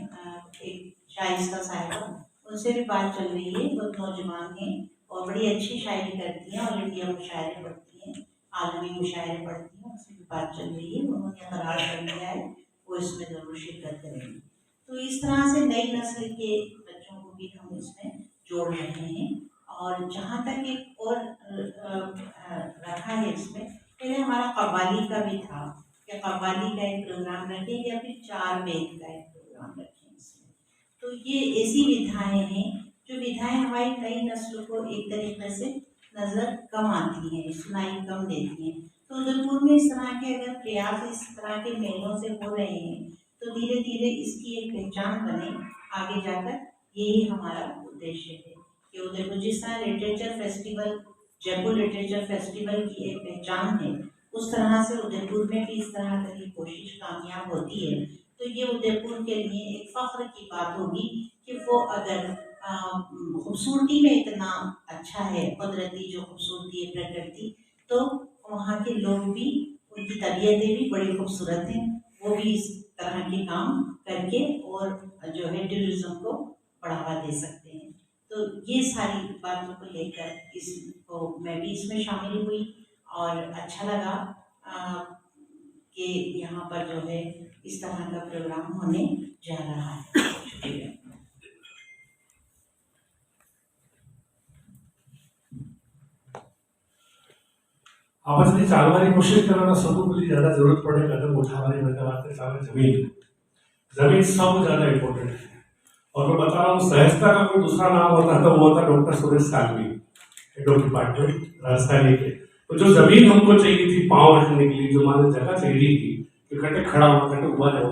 एक शाइस्ता साहिबा, उनसे भी बात चल रही है। वो नौजवान हैं और बड़ी अच्छी शायरी करती हैं, ऑल इंडिया मुशायरे पढ़ती हैं, आलमी मुशायरे पढ़ती हैं, उससे भी बात चल रही है। उन्होंने करार कर लिया है वो इसमें ज़रूर शिरकत करेंगे। तो इस तरह से नई नस्ल के बच्चों को भी हम इसमें जोड़ रहे हैं। और जहाँ तक एक और रखा है इसमें, पहले हमारा कव्वाली का भी था कि कव्वाली का एक प्रोग्राम रखें या फिर 4 बेत का एक प्रोग्राम रखें इसमें। तो ये ऐसी विधाएँ हैं जो विधाएँ हमारी नई नस्ल को एक तरीके से नज़र कम आती हैं, सुनाई कम देती हैं। तो उदयपुर में इस तरह के अगर प्रयास इस तरह के मेलों से हो रहे हैं तो धीरे धीरे इसकी एक पहचान बने आगे जाकर, यही हमारा उद्देश्य है कि उदयपुर जिस तरह literature festival, Jaipur literature festival की एक पहचान है, उस तरह से उदयपुर में भी इस तरह की कोशिश कामयाब होती है तो ये उदयपुर के लिए एक फ़ख्र की बात होगी कि वो अगर खूबसूरती में इतना अच्छा है, कुदरती जो खूबसूरती है प्रकृति, तो वहाँ के लोग भी, उनकी तबीयतें भी बड़ी खूबसूरत हैं, वो भी इस तरह के काम करके और जो है टूरिज्म को बढ़ावा दे सकते हैं। तो ये सारी बातों को लेकर इसको मैं भी इसमें शामिल हुई और अच्छा लगा कि यहाँ पर जो है इस तरह का प्रोग्राम होने जा रहा है। शुक्रिया। आपण जरी चालवारी कोशिश करना सबको बोली ज़्यादा जरूरत पड़े कदम उठाने मतलब आते सामने जमीन सब ज़्यादा इम्पोर्टेंट है। और मैं बता रहा हूँ, सहजता का कोई दूसरा नाम होता तो वो होता doctor Suresh Salvi, head of department राजधानी के। तो जो जमीन हमको चाहिए थी पाँव रखने के लिए, जो माने जगह चाहिए थी कि कटे खड़ा हो कटे हुआ है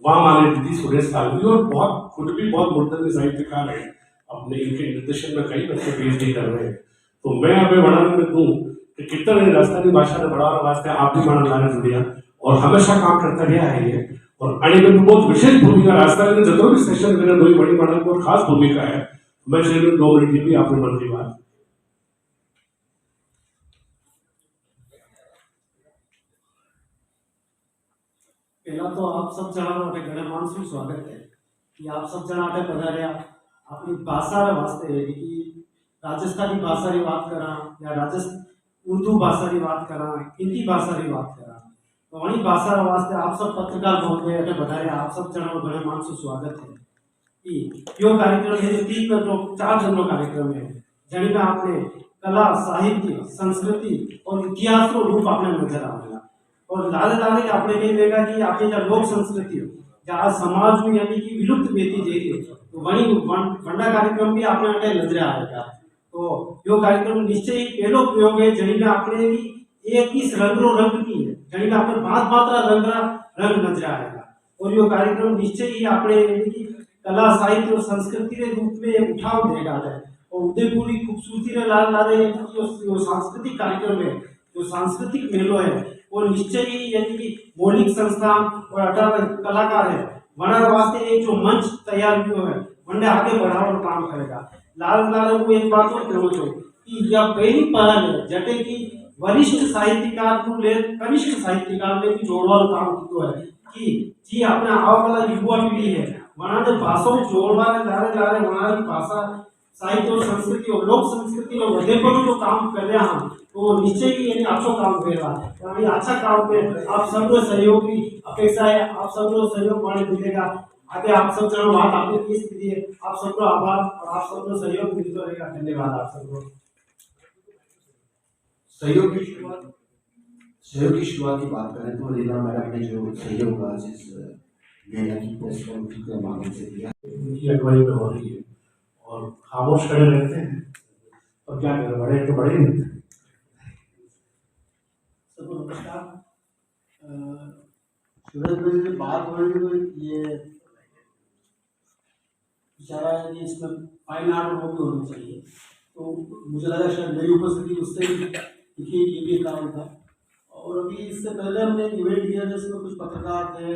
वहाँ माने दीदी सुरेश सालवी। और बहुत खुद भी बहुत मुर्तज़ साहित्यकार है, अपने इनके निर्देशन में कई बच्चे PhD कर रहे हैं। तो मैं अभी वर्णन में दूँ कि कितना राजस्थानी भाषा ने बढ़ावा वास्ते आप भी माना लाने जुड़िया और हमेशा काम करता गया है ये। और अने में बहुत विशेष भूमिका राजस्थान में जो भी सेशन मैंने दो बड़ी माना को खास भूमिका है। मैं शेर 2 मिनट की भी आपने मन की बात। पहला तो आप सब जना मोटे घणे मानसून स्वागत है कि आप सब जना आटे पधारिया अपनी भाषा रे वास्ते कि राजस्थानी भाषा की बात करा या उर्दू भाषा की बात करा, हिंदी भाषा की बात करा, तो वही भाषा वास्ते आप सब पत्रकार महोदय अटे बधाए आप सब जणो घणे मानसो स्वागत है। यो कार्यक्रम है जो 4 दिन नो कार्यक्रम है जणी में आपने कला, साहित्य, संस्कृति और इतिहास रो रूप आपने नजर आवेगा और लारे लारे आपने कही देगा कि आपने जो लोक संस्कृति हो जहाँ समाज में यानी कि विलुप्त बेती जा रही है तो वही वंडा कार्यक्रम भी आपने अटे नजर आएगा। तो यो कार्यक्रम निश्चय ही पहलो प्रयोग है जणी में आपने एक ही रंगरो रंग की है जणी में आपने बात मात्रा रंग नजर आएगा और यो कार्यक्रम निश्चय ही आपने यानी कि कला, साहित्य और संस्कृति के रूप में उठाव देगा है और उदयपुर की खूबसूरती रे लाल लारे जो सांस्कृतिक कार्यक्रम है, जो सांस्कृतिक मेलो है वो निश्चय ही यानी कि मौलिक संस्थान और 18 कलाकार है वना वास्ते एक जो मंच तैयार किया है वंडे आगे बढ़ाने का काम करेगा। लाल लाल वो एक बात और कहूँ छो कि यह पहली पहल है जटे की वरिष्ठ साहित्यकार को ले कनिष्ठ साहित्यकार ने भी जोड़वा काम किया है कि जी अपने आने वाला युवा पीढ़ी है वना जो भाषा जोड़वा लारे लारे वना की भाषा साहित्य और संस्कृति और लोक संस्कृति और वधे पर जो काम कर रहे हैं तो निश्चय ही यानी अच्छा काम करेगा यानी अच्छा काम पे आप सबको सहयोग की अपेक्षा है, आप सबको सहयोग माने मिलेगा आगे आप सब चलो बात आपने किस दी है आप सबको आभार और आप सबको सहयोग मिलता रहेगा। धन्यवाद आप सबको। सहयोग की शुरुआत की बात करें तो रीना मैडम ने जो सहयोग आज इस मेला की प्रेस कॉन्फ्रेंस के माध्यम से दिया उनकी अगुवाई में हो रही है और खामोश खड़े रहते हैं और क्या करें, बड़े तो बड़े ही रहते हैं। सबको नमस्कार। सूरज भाई से बात हो रही तो ये विचारा है कि इसमें फाइन आर्ट वो भी होना चाहिए तो मुझे लगा शायद मेरी उपस्थिति उससे ही दिखी ये भी काम था। और अभी इससे पहले हमने एक इवेंट किया जिसमें कुछ पत्रकार थे,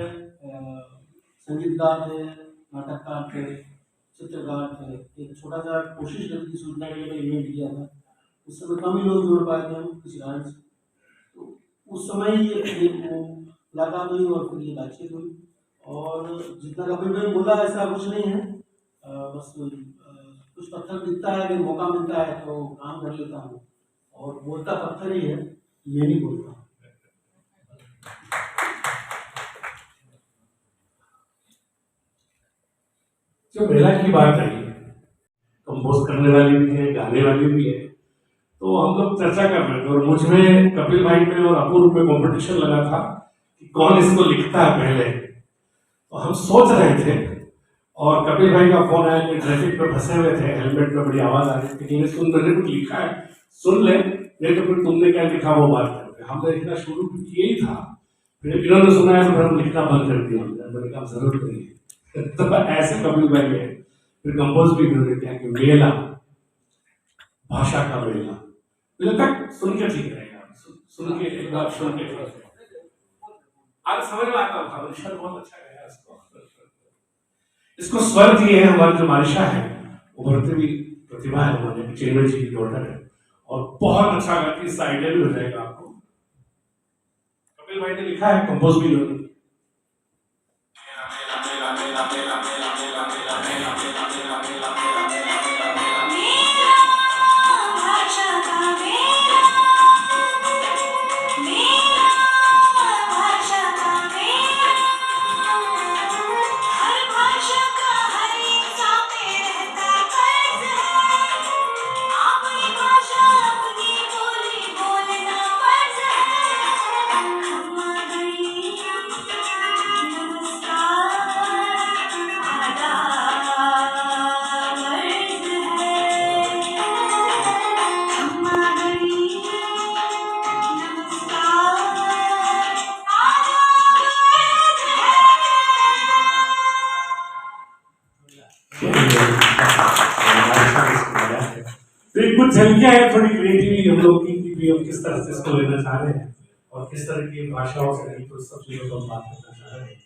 संगीतकार थे, नाटककार थे, चित्रकार थे, एक छोटा सा कोशिश करके सूचना के लिए इवेंट किया था। उस समय कम ही लोग जुड़ पाए थे हम किसी कारण से तो उस समय ये मुलाकात हुई और फिर ये बातचीत हुई और जितना कपिल भाई बोला ऐसा कुछ नहीं है, बस कुछ पत्थर दिखता है अगर मौका मिलता है तो काम कर लेता हूँ और बोलता पत्थर ही है, मैं नहीं बोलता। जो मेला की बात आई कंपोज करने वाली भी है, गाने वाली भी है, तो हम लोग चर्चा कर रहे थे और मुझमें कपिल भाई में और अपूर्व में कंपटीशन लगा था कि कौन इसको लिखता है पहले। तो हम सोच रहे थे और कपिल भाई का फोन आया कि ट्रैफिक पे फंसे हुए थे, हेलमेट पे बड़ी आवाज आ रही थी कि मैंने कुछ लिखा है सुन ले, नहीं तो फिर तुमने क्या लिखा वो बात करते। हमने लिखना शुरू किया ही था, फिर इन्होंने सुना है तो फिर हम लिखना बंद कर दिया। हमने कहा जरूरत नहीं है तो ऐसे कपिल भाई है। फिर कंपोज भी कर देते हैं कि मेला, भाषा का मेला, मुझे तक सुन के ठीक रहेगा, सुन के एक बार सुन के आज समझ में आता था। विषय बहुत अच्छा है इसको स्वर दिए हैं हमारे जो मारिशा है, उभरती हुई प्रतिभा है हमारे चिन्मय जी की डॉटर है और बहुत अच्छा गाती, इसका आइडिया भी हो जाएगा आपको। कपिल भाई ने लिखा है, कंपोज भी उन्होंने। कुछ झलकियां है थोड़ी क्रिएटिविटी हम लोग की भी हम किस तरह से इसको लेना चाह रहे हैं और किस तरह की भाषाओं से नहीं तो सब चीजों को बात करना चाह रहे हैं।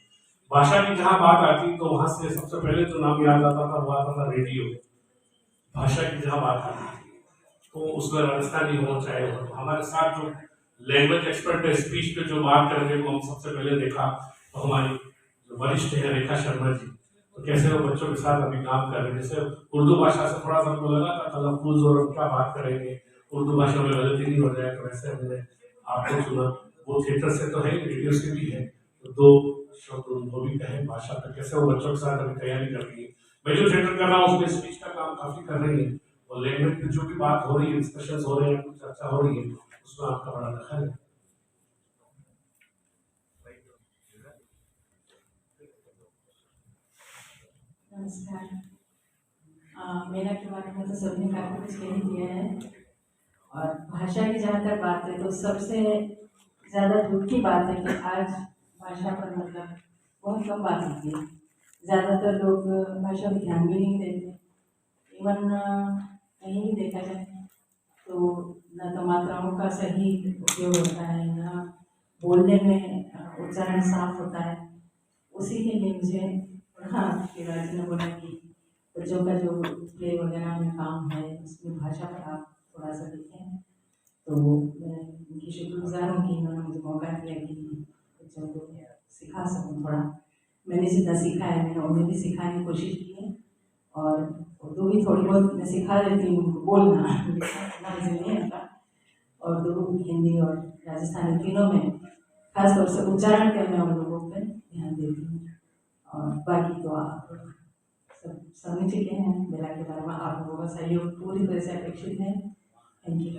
भाषा की जहाँ बात आती तो वहां से सबसे पहले जो नाम याद आता था वो आता था रेडियो। भाषा की जहाँ बात आती थी तो उसमें राजस्थानी हो चाहे हो, हमारे साथ जो लैंग्वेज एक्सपर्ट है स्पीच पे जो बात करेंगे वो हम सबसे पहले देखा तो हमारी जो वरिष्ठ है रेखा शर्मा जी, तो कैसे वो बच्चों के साथ अभी काम कर रहे हैं। जैसे उर्दू भाषा से थोड़ा सा हमको लगा था तलफ़ुज़ और क्या बात करेंगे, उर्दू भाषा में गलती नहीं हो जाए, तो वैसे हमने आपको चुना। वो थिएटर से तो है, रेडियो से भी है, तो 2 शब्द उनको भी कहें भाषा पे, कैसे वो बच्चों के साथ अभी तैयारी कर रही है। मैं जो थिएटर कर रहा हूँ उसमें स्पीच का काम काफ़ी कर रही है, और लैंग्वेज की जो भी बात हो रही है, डिस्कशंस हो रहे हैं, चर्चा हो रही है, उसमें आपका बड़ा दखल है। नमस्कार। मेरा के बारे में तो सबने काफ़ी कुछ कह ही दिया है, और भाषा की जहाँ तक बात है तो सबसे ज़्यादा दुख की बात है कि आज भाषा पर मतलब बहुत कम बात होती है। ज़्यादातर लोग भाषा पर ध्यान भी नहीं देते। इवन कहीं भी देखा जाए तो न तो मात्राओं का सही उपयोग होता है, न बोलने में उच्चारण साफ होता है। उसी के लिए मुझे हाँ शिवराज ने बोला कि बच्चों का जो प्ले वगैरह में काम है उसमें भाषा पर आप थोड़ा सा लिखें, तो मैं उनकी शुक्रगुजार हूँ कि उन्होंने मुझे मौका दिया कि बच्चों को सिखा सकूँ थोड़ा। मैंने जितना सीखा है मैंने उन्हें भी सिखाने की कोशिश की है, और उर्दू भी थोड़ी बहुत मैं सिखा देती हूँ उनको बोलना, लिखना मुझे नहीं आता। और उर्दू, हिंदी और राजस्थानी तीनों में खासतौर से उच्चारण पे मैं उन लोगों पर ध्यान देती हूँ। और बाकी तो आप सब समझ चुके हैं मेरा के बारे में। आप लोगों का सहयोग पूरी तरह से अपेक्षित है। Thank you.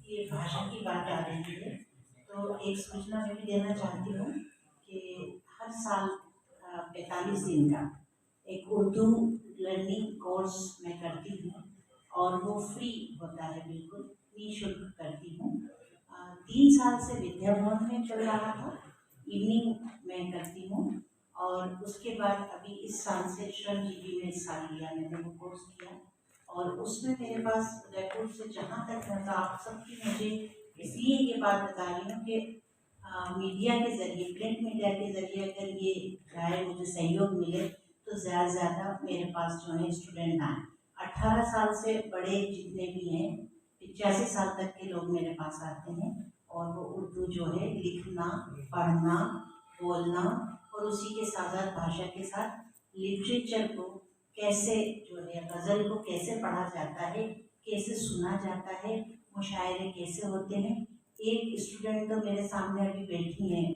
ये भाषा की बात आ रही है तो एक सूचना मैं भी देना चाहती हूँ कि हर साल 45 दिन का एक उर्दू लर्निंग कोर्स मैं करती हूँ, और वो फ्री होता है, बिल्कुल निःशुल्क करती हूँ। 3 साल से विद्या भवन में चल रहा था, इवनिंग में करती हूँ, और उसके बाद अभी इस साल से श्रमजीवी में हिस्सा लिया मैंने, वो कोर्स किया। और उसमें मेरे पास उदयपुर से जहाँ तक था, आप सबकी मुझे इसलिए ये बात बता रही हूँ कि मीडिया के ज़रिए, प्रिंट मीडिया के ज़रिए अगर ये चाहे मुझे सहयोग मिले तो ज़्यादा से ज़्यादा मेरे पास जो है स्टूडेंट आए। 18 साल से बड़े जितने भी हैं, 85 साल तक के लोग मेरे पास आते हैं, और वो उर्दू जो है लिखना, पढ़ना, बोलना, और उसी के साथ साथ भाषा के साथ लिटरेचर को कैसे जो है, गज़ल को कैसे पढ़ा जाता है, कैसे सुना जाता है, मुशायरे कैसे होते हैं। एक स्टूडेंट तो मेरे सामने अभी बैठी हैं,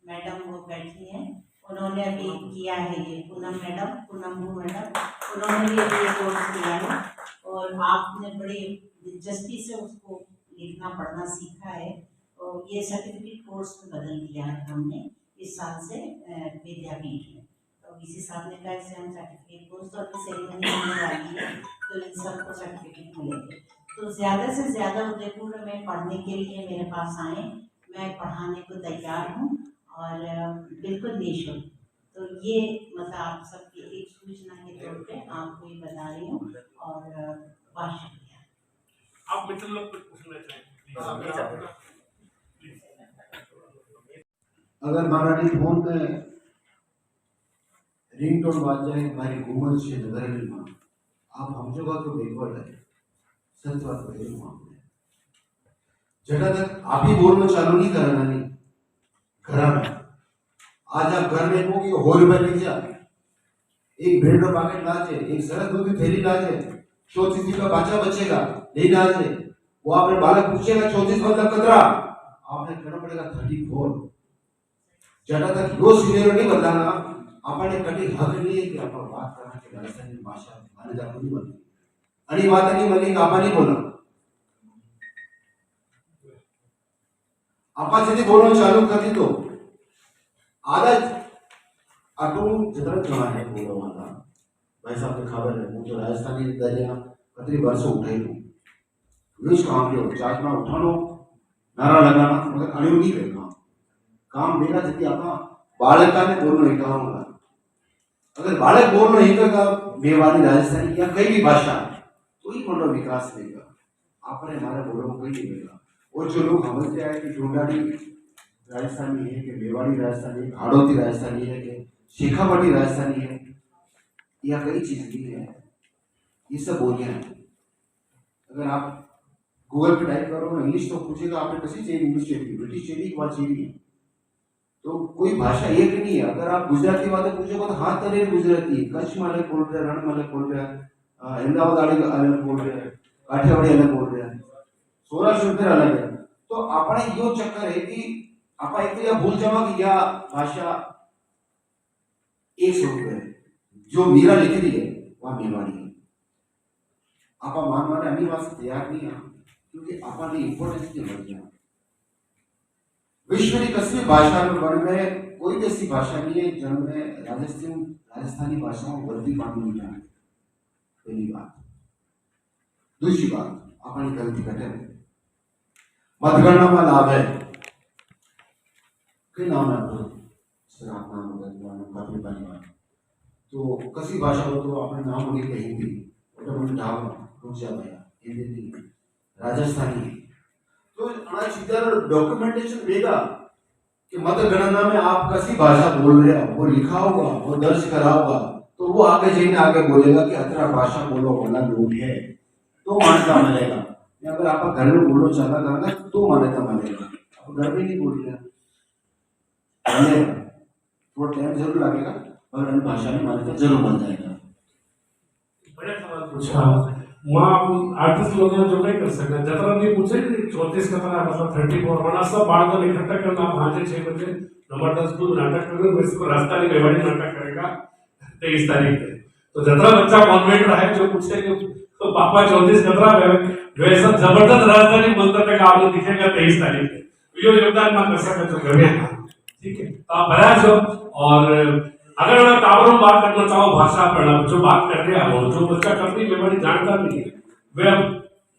मैडम वो बैठी हैं, उन्होंने अभी किया है ये, पूनम मैडम, पूनम मैडम, उन्होंने भी अभी ये कोर्स किया है, और आपने बड़ी दिलचस्पी से उसको लिखना पढ़ना सीखा है। और ये सर्टिफिकेट कोर्स में बदल दिया है हमने इस साल से विद्यापीठ में। तो इसी साल ने कहा इसे हम सर्टिफिकेट कोर्स, और अभी सेरेमनी होने वाली है तो इन सबको सर्टिफिकेट मिलेंगे। तो ज़्यादा से ज़्यादा उदयपुर में पढ़ने के लिए मेरे पास आएँ, मैं पढ़ाने को तैयार हूँ, और बिल्कुल निःशुल्क। तो ये मतलब आप सबकी एक सूचना के तौर पे आपको ये बता रही हूँ, और बहुत शुक्रिया। आप मित्र लोग कुछ पूछना चाहेंगे? अगर मराठी फोन में रिंगटोन बाज जाए हमारी घूमर से नगर में, आप समझोगा तो बेकवर्ड है। सच बात बता रही हूँ आपने। जगह तक आप ही बोलना चालू नहीं करना, नहीं घर में आज आप घर में हो कि हो रुपए ले जा, एक ब्रेड का पैकेट लाजे, एक सरस दूध की थैली लाजे, 34 का बच्चा बचेगा नहीं लाजे, वो आपने बालक पूछेगा 34 मतलब कतरा, आपने कहना पड़ेगा 34। जगह तक यो सिनेरियो नहीं बदलाना, आपने कभी हक नहीं है कि आप बात करना कि राजस्थानी भाषा माने जाती नहीं बनती, अड़ी बात नहीं बनी आप नहीं बोला, आप यदि बोलना चालू कर दी तो आदत अटू जितना जमा है बोलो वाला भाई साहब को खबर है, मुझे राजस्थानी दरिया कतरी वर्ष उठाई लूं, विश काम लियो चाचना उठानो, नारा लगाना, मगर अड़ियो नहीं करना काम मेरा जति आपा बालका ने बोलना हिकाऊंगा। अगर बालक बोलना हिकेगा मेवाड़ी, राजस्थानी या कई भी भाषा, तो ही बोलो विकास देगा, आपने हमारे बोलो को कोई नहीं देगा। और जो लोग समझते हैं कि ढूंढाड़ी राजस्थानी है, कि मेवाड़ी राजस्थानी है, हाड़ौती राजस्थानी है, कि शेखावाड़ी राजस्थानी है, या कई चीज नहीं है, ये सब बोलियां हैं। अगर आप गूगल पे टाइप करो इंग्लिश तो पूछेगा आपने कैसी चाहिए इंग्लिश चाहिए, ब्रिटिश चाहिए कि बात चाहिए, तो कोई भाषा एक नहीं है। अगर आप गुजराती वाले पूछोगे तो हाँ तने गुजराती कच्छ में अलग बोल रहे हैं, रण में अलग बोल रहे हैं, अहमदाबाद अलग बोल रहे हैं, काठियावाड़ी अलग बोल रहे हैं, सौराष्ट्र फिर अलग है। तो આપણે यो चक्कर है कि આપણે एक तो यह भूल जावा कि यह भाषा एक स्वरूप है। जो मीरा लिख रही है वह मेवाड़ी है। आप मानवाने अमी वास्ते तैयार नहीं है क्योंकि आपने इंपॉर्टेंस नहीं बढ़ गया। विश्व की किसी भाषा में वन में कोई भी ऐसी भाषा नहीं है जिनमें राजस्थानी भाषाओं वर्दी पानी नहीं जाए। पहली बात। दूसरी बात अपनी गलती कटे मतगणना में लाभ है कई नाम है शराब नाम काफी परिवार तो कसी भाषा हो तो अपने नाम उन्हें कहीं भी ऑटोमेटिक ढाल रुक जाता है हिंदी राजस्थानी तो इधर डॉक्यूमेंटेशन देगा कि मतगणना में आप कैसी भाषा बोल रहे हो वो लिखा होगा वो दर्ज करा होगा तो वो आगे जाने आगे बोलेगा कि अतरा भाषा बोलो वाला लोग है तो मान्यता मिलेगा। अगर आप घर में बोलो चाहता करेंगे तो मान्यता मिलेगा। आप घर में नहीं बोल रहे थोड़ा टाइम जरूर लगेगा और अन्य भाषा में मान्यता जरूर मिल जाएगा। बड़ा सवाल पूछा वहाँ आर्टिस्ट लोग हैं जो नहीं कर सकते जतरा नहीं पूछे 34 कतरा मतलब 34 वरना सब बाढ़ को इकट्ठा करना 5 से 6 बजे नंबर 10 को नाटक करेंगे वैसे को राजस्थानी मेवाड़ी नाटक करेगा 23 तारीख को। तो जतरा बच्चा कॉन्वेंट रहा है जो पूछेंगे तो पापा 34 कतरा जो है सब जबरदस्त राजस्थानी बोलता था आप लोग दिखेगा 23 तारीख को यो योगदान मैं कर सकता जो घर में ठीक है। तो आप बड़ा जो और अगर मैं टावरों बात करना चाहो भाषा पर जो बात कर रहे हैं जो बच्चा करनी मेवाड़ी जानता नहीं है वे अब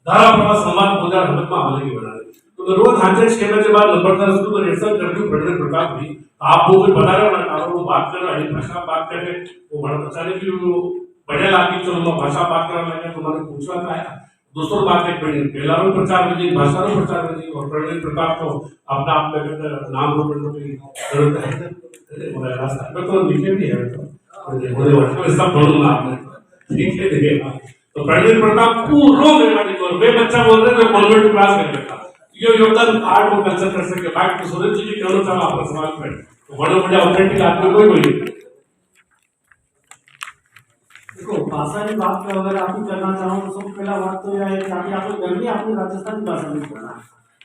धारा प्रवाह संवाद बोधा हिम्मत में आने की बना रहे तो रोज हाजिर 6 बजे बाद नंबरदार उसको रिहर्सल करके पढ़ने प्रताप भी आप वो कोई बता रहे हो ना टावरों को बात कर रहे हो भाषा बात कर रहे वो बड़ा बचाने की बढ़िया लागी चलो भाषा बात करने लगे तुम्हारे पूछना था है दूसरों बात एक पढ़ी पहला में प्रचार में भाषा में प्रचार में और प्रणील प्रताप को अपना आप में नाम रूप जरूरत है रास्ता में तो लिखे भी है तो सब पढ़ूंगा आपने ठीक है देखिएगा। तो प्रणील प्रताप पूरा मेवाड़ी को वे बच्चा बोल रहे थे कॉन्वेंट क्लास में बैठा ये योगदान आर्ट और कल्चर कर सके बात तो सूरज जी की कहना चाहा आपका सवाल पर तो बड़े बड़े ऑथेंटिक आदमी कोई देखो भाषा की बात में अगर आप करना चाहो तो सबसे पहला बात तो यह है कि अभी आप घर में अपनी राजस्थानी भाषा में बोलना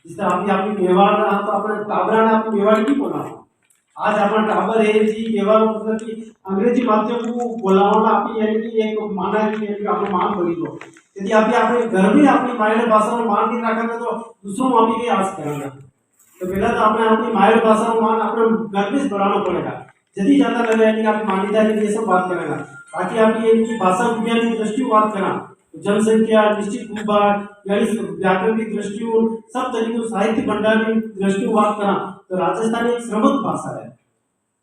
जिससे अभी आपकी मेवाड़ रहा तो अपने टाबरा ने आपको मेवाड़ी नहीं बोला आज अपना टाबर है जी मेवाड़ मतलब कि अंग्रेजी माध्यम को बोलाना आपकी यानी कि एक माना है कि आपको मान बड़ी हो यदि आप अपने घर में अपनी मायर भाषा में मान नहीं रखेंगे तो दूसरों में भी आस करेंगे। तो पहला तो आपने अपनी मायर भाषा में मान अपने घर में बढ़ाना पड़ेगा यदि ज्यादा लगे यानी कि आप मान्यता के लिए सब बात करेगा ताकि आपकी इनकी भाषा विज्ञान की दृष्टि बात करा जनसंख्या निश्चित भूभाग यानी व्याकरण की दृष्टि सब तरीके साहित्य भंडार की दृष्टि बात करा तो राजस्थानी एक श्रमिक भाषा है।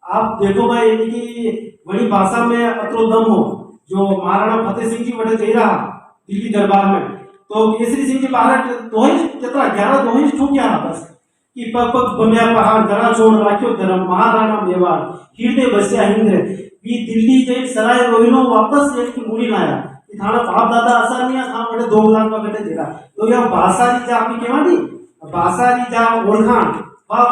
आप देखो भाई यानी कि बड़ी भाषा में अतरो दम हो जो महाराणा फतेह सिंह जी बड़े दे रहा दिल्ली दरबार में तो केसरी सिंह जी बाहर दोहिंच कितना 11 दोहिंच ठोक गया बस कि पग पग बम्या पहाड़ दरा छोड़ राख्यो धर्म महाराणा मेवाड़ कीर्ते बस्या इंद्र भी दिल्ली जैन सराय रोहिनो वापस एक की मूड़ी लाया कि थाना बाप दादा आसानिया था बड़े 2 लाख में घटे जेरा तो यह भाषा री जा आपकी केवानी भाषा री जा ओळखाण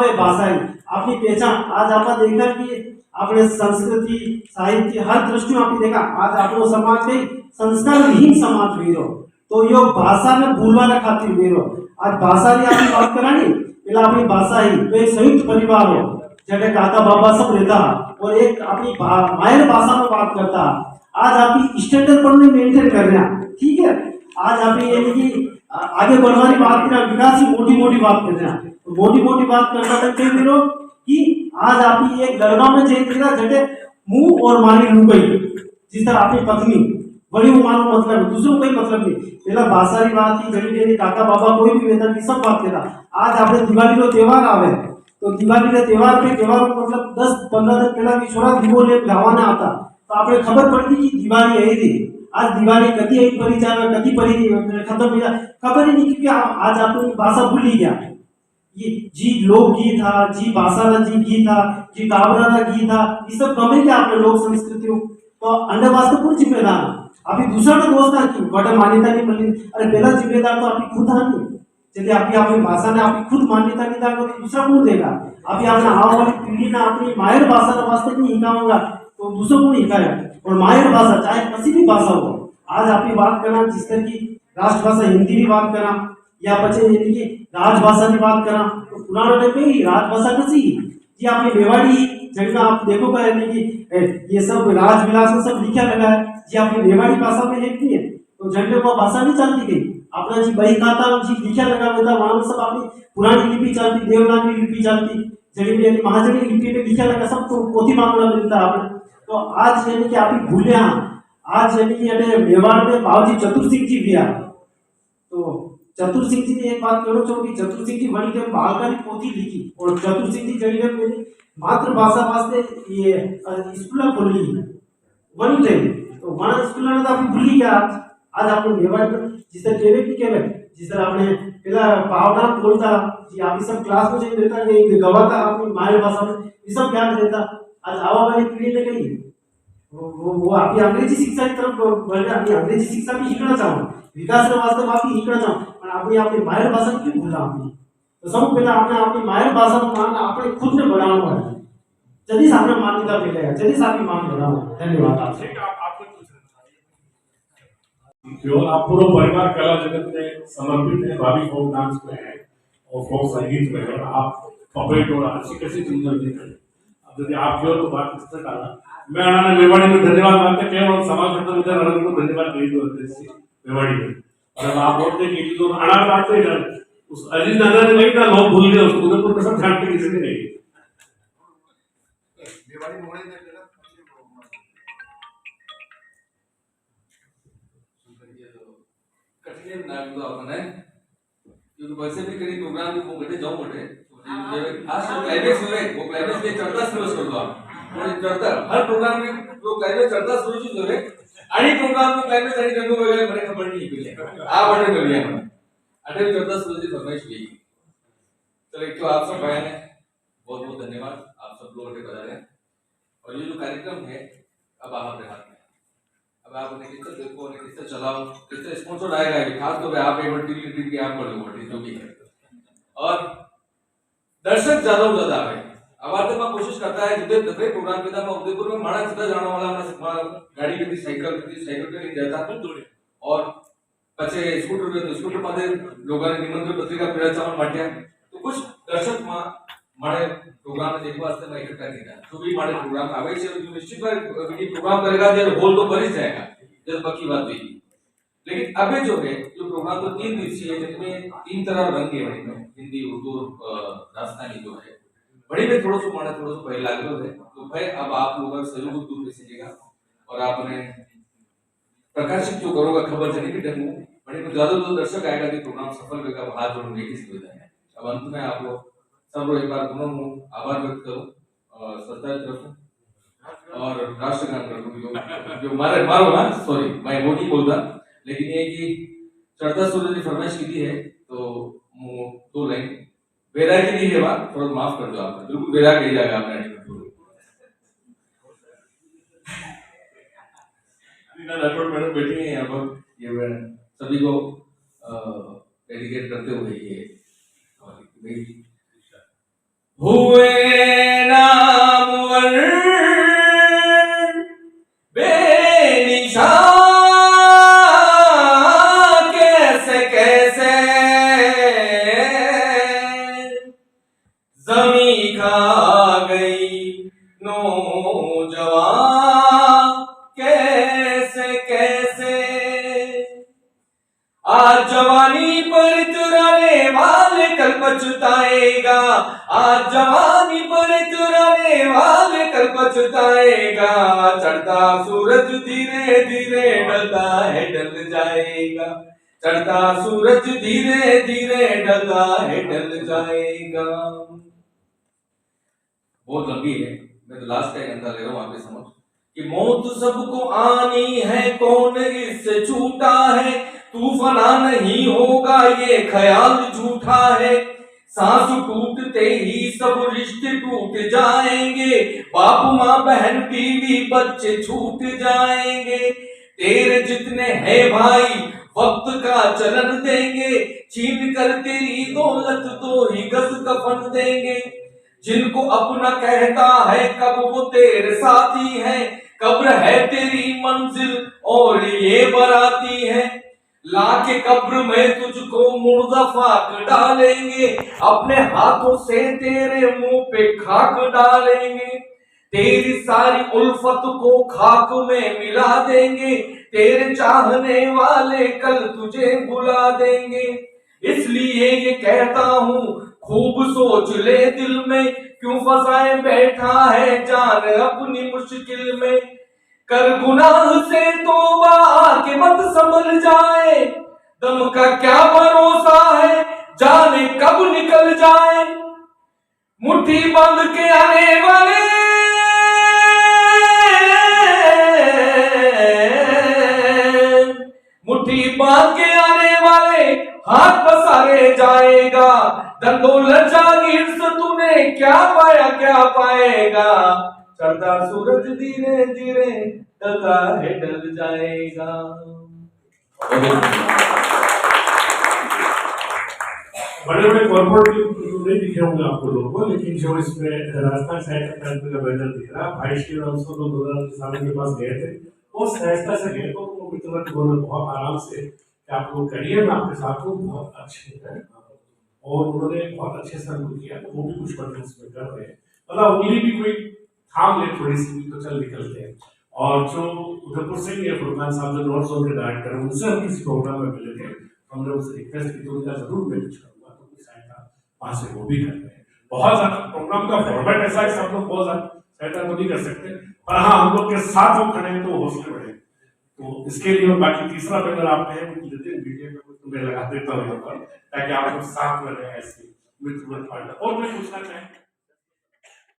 वे भाषा आपकी पहचान आज आप देखा कि अपने संस्कृति साहित्य हर दृष्टि में आप देखा आज अपनो समाज में संस्कार विहीन समाज वीरो तो यो भाषा में भूलवा खातिर वीरो आज भाषा री आपकी बात करानी पहला अपनी भाषा ही तो एक संयुक्त परिवार हो जगह काका बाबा सब रहता और एक अपनी मायर भाषा में बात करता आज आपकी स्टैंडर्ड पर मेंटेन कर रहे हैं ठीक है। आज आप यानी कि आगे बढ़वानी बात कर विकास की मोटी मोटी बात कर रहे हैं तो मोटी मोटी बात करना तो फिर कि आज आप एक दरगाह में चेंज करा जटे मुंह और मानी लुकई जिस तरह अपनी पत्नी बड़ी मानो मतलब दूसरों कोई मतलब नहीं पहला भाषा की बात थी जड़ी जड़ी काका बाबा कोई भी वेतन की सब बात करा आज आपने दिवाली को त्योहार आवे तो दिवाली के त्योहार पे त्योहार मतलब 10-15 दिन पहला भी छोरा दीवो ले गावाना आता तो आपने खबर पड़ती कि दिवाली आई थी आज दिवाली कभी एक परी जावे कभी परी खत्म हो जाए खबर ही नहीं क्योंकि आज आपने भाषा भूल ही गया ये जी लोकगीत था जी भाषा जी गीत था जी कावरा गीत था ये सब कमे क्या आपने लोक संस्कृतियों तो अंडर वास्ते पूरी जिम्मेदार अभी दूसरा तो दोस्त था कि बड़ा मान्यता नहीं मिली अरे पहला जिम्मेदार तो आपकी खुद था नहीं यदि आपकी भाषा ने आपकी खुद मान्यता नहीं देगा तो दूसरा कौन देगा? अभी आपने आने वाली पीढ़ी ने अपनी मायर भाषा का वास्ते नहीं हिखाऊंगा तो दूसरों को नहीं हिखाएगा। और मायर भाषा चाहे किसी भी भाषा हो, आज आपकी बात करना जिस तरह की राष्ट्रभाषा हिंदी भी बात करना या बच्चे यानी कि राजभाषा की बात करना, तो पुराने टाइम में ही राजभाषा कैसी जी आपकी मेवाड़ी जगह आप देखोगे यानी कि ये सब राजविलास में सब लिखा लगा है जी आपकी मेवाड़ी भाषा में लिखती है, तो झंडे को भाषा नहीं चलती गई अपना जी बही खाता जी लिखा लगा हुआ था, वहां में सब अपनी पुरानी लिपि चलती, देवनागरी लिपि चलती, जगह में यानी महाजनी लिपि में लिखा लगा सब तो पोथी मामला मिलता है आपने। तो आज यानी कि आप भूले आज यानी कि मेवाड़ में बाबूजी चतुर सिंह जी भी आए, तो चतुर सिंह जी ने एक बात कहना चाहूँ कि चतुर सिंह जी वही टाइम बालकारी पोथी लिखी और चतुर सिंह जी जगह मेरी मातृभाषा वास्ते ये स्कूल खोली है वही टाइम, तो वहाँ स्कूल में तो आप भूली गया आज आपने मेवाड़ में जिस तरह केवे की केवे जिस तरह आपने पहला पावना बोलता जी आप सब क्लास में नहीं देता नहीं गवाता अपनी माय भाषा में ये सब ज्ञान देता, आज आवा वाली पीढ़ी ने कही वो आपकी अंग्रेजी शिक्षा की तरफ बढ़ रहा है, अंग्रेजी शिक्षा भी सीखना चाहूँ विकास के वास्ते आपकी सीखना चाहूँ पर आपने अपनी मायर भाषा क्यों भूला आपने? तो सब पहले आपने अपनी मायर भाषा को मानना अपने खुद ने बढ़ाना है, जल्दी से आपने मान्यता मिलेगा, जल्दी से आपकी मांग बढ़ाओ। धन्यवाद आपसे। केवल आप पूरा परिवार कला जगत में समर्पित है, भाभी फोक डांस में है और फोक संगीत में है, आप पपेट और अच्छी कैसी चीजें नहीं करें। अब यदि आप क्यों तो बात किस तरह डाला मैं अनाने मेवाड़ी में धन्यवाद मानते केवल समाज करता विचार अनाने को धन्यवाद नहीं दो मेवाड़ी में, और अब आप बोलते कि जो अनाथ आते हैं उस अजीज नजर ने नहीं था लोग भूल गए उसको उधर पर सब ध्यान किसी ने नहीं कठिन नाम तो अपन है क्योंकि वैसे भी कहीं प्रोग्राम में वो बैठे जाओ बैठे खास तो क्लाइमेक्स हो रहे वो क्लाइमेक्स में चढ़ता शुरू कर दो आप और चढ़ता हर प्रोग्राम में जो क्लाइमेक्स चढ़ता शुरू हो रहे आणि प्रोग्राम में क्लाइमेक्स आणि रंग वगैरह बड़े खबर नहीं पहले आ बड़े कर लिया हमने अटल चढ़ता शुरू की फरमाइश की। चलो एक तो आप सब बयान है बहुत बहुत धन्यवाद आप सब लोग बता रहे हैं और ये जो कार्यक्रम है अब आपके हाथ में, अब आप उन्हें किससे देखो उन्हें किससे चलाओ किससे स्पॉन्सर आएगा खास तौर पे आप एक टीवी की आप कर लो जो भी है और दर्शक ज्यादा से ज्यादा आए अब तो कोशिश करता है जितने दफे प्रोग्राम के था उदयपुर में माणा सीधा जाने वाला हमारा गाड़ी की साइकिल पे नहीं जाता और पचे स्कूटर पे स्कूटर मध्ये लोकांनी निमंत्रण पत्रिका पिळाचा माट्या तो कुछ दर्शक मारे प्रोग्राम देखवा वास्ते मैं इकट्ठा किया तो भी मारे प्रोग्राम आवे छे जो निश्चित प्रोग्राम करेगा जब होल तो भर जाएगा जब बाकी बात हुई, लेकिन अबे जो है जो प्रोग्राम तो 3 दिवसीय है जिसमें 3 तरह रंग है हिंदी उर्दू राजस्थानी जो है बड़ी में थोड़ा सा माने थोड़ा सा पहले लागलो है तो भाई अब आप लोगों का सहयोग दूर भेजिएगा और आपने प्रकाशित जो करोगा खबर चली कि डंगू बड़ी में ज्यादा दर्शक आएगा कि प्रोग्राम सफल होगा हाथ जोड़ने की सुविधा है। अब अंत में आप लोग सब लोग एक बार पुनः आभार व्यक्त करो सरकार तरफ और राष्ट्रगान करूँ जो मारो ना सॉरी मैं वो नहीं बोलता लेकिन ये कि चढ़ता सूरज की फरमाइश की है तो 2 लाइन बेरा की नहीं है बात थोड़ा माफ कर दो आप बिल्कुल बेरा कही जाएगा आपने राठौड़ मैडम बैठी हैं यहाँ पर ये सभी को डेडिकेट करते हुए ये हुए नामवर बेनिशा कैसे कैसे जमी खा गई नौजवान कैसे कैसे आज जवानी पर तुराने वाले कल पछताएगा आज जवानी पर तुराने वाले कल पछताएगा चढ़ता सूरज धीरे धीरे ढलता है ढल जाएगा चढ़ता सूरज धीरे धीरे ढलता है ढल जाएगा। बहुत लंबी है मैं तो लास्ट का अंदाजा ले रहा हूँ आपके समझ कि मौत सबको आनी है कौन इससे छूटा है तूफाना नहीं होगा ये ख्याल झूठा है सांस टूटते ही सब रिश्ते टूट जाएंगे बाप माँ बहन बीवी बच्चे छूट जाएंगे तेरे जितने हैं भाई वक्त का चलन देंगे, छीन कर तेरी दौलत तो ही गज कफन देंगे। जिनको अपना कहता है कब वो तेरे साथी है, कब्र है तेरी मंजिल और ये बराती है। लाके कब्र में तुझको मुर्दा फाक डालेंगे, अपने हाथों से तेरे मुंह पे खाक डालेंगे। तेरी सारी उल्फत को खाक में मिला देंगे, तेरे चाहने वाले कल तुझे बुला देंगे। इसलिए ये कहता हूँ खूब सोच ले दिल में, क्यों फंसाए बैठा है जान अपनी मुश्किल में। कर गुनाह से तौबा के मत संभल जाए, दम का क्या भरोसा है जाने कब निकल जाए। मुट्ठी बांध के आने वाले मुट्ठी बांध के आने वाले हाथ पसारे जाएगा। दंडोलत जागीर से तूने क्या पाया क्या पाएगा। चढ़ता सूरज धीरे धीरे ढलता है ढल जाएगा। बड़े बड़े कॉर्पोरेट नहीं दिखे होंगे आपको लोगों को, लेकिन जो इसमें राजस्थान साहित्य अकादमी का बैनर दिख रहा है, भाई श्री राम सौ 2000 साल के पास गए थे, वो सहजता से गए तो वो मित्र बहुत आराम से कि आप लोग करिए, मैं आपके साथ हूँ, बहुत अच्छे हैं, और उन्होंने बहुत अच्छे से हमको किया। तो वो भी कुछ बटन इसमें कर रहे हैं, मतलब उंगली भी कोई थाम ले थोड़ी सी भी तो चल निकलते हैं। और जो उधरपुर से भी है फुरकान साहब जो नॉर्थ जोन के डायरेक्टर हैं, उनसे हम किसी प्रोग्राम में मिले थे, हमने उनसे रिक्वेस्ट की तो उनका जरूर मैं कुछ करूँगा, तो कुछ सहायता वहाँ से वो भी कर रहे हैं। बहुत ज्यादा प्रोग्राम का फॉर्मेट ऐसा है, सब लोग बहुत ज्यादा सहायता तो नहीं कर सकते, पर हाँ हम लोग के साथ वो खड़े हैं तो हौसले बढ़े। तो इसके लिए बाकी तीसरा बैनर आप हैं मीडिया में कुछ मैं लगा देता हूँ ताकि आप लोग साथ में रहे ऐसे मित्र। और मैं पूछना चाहें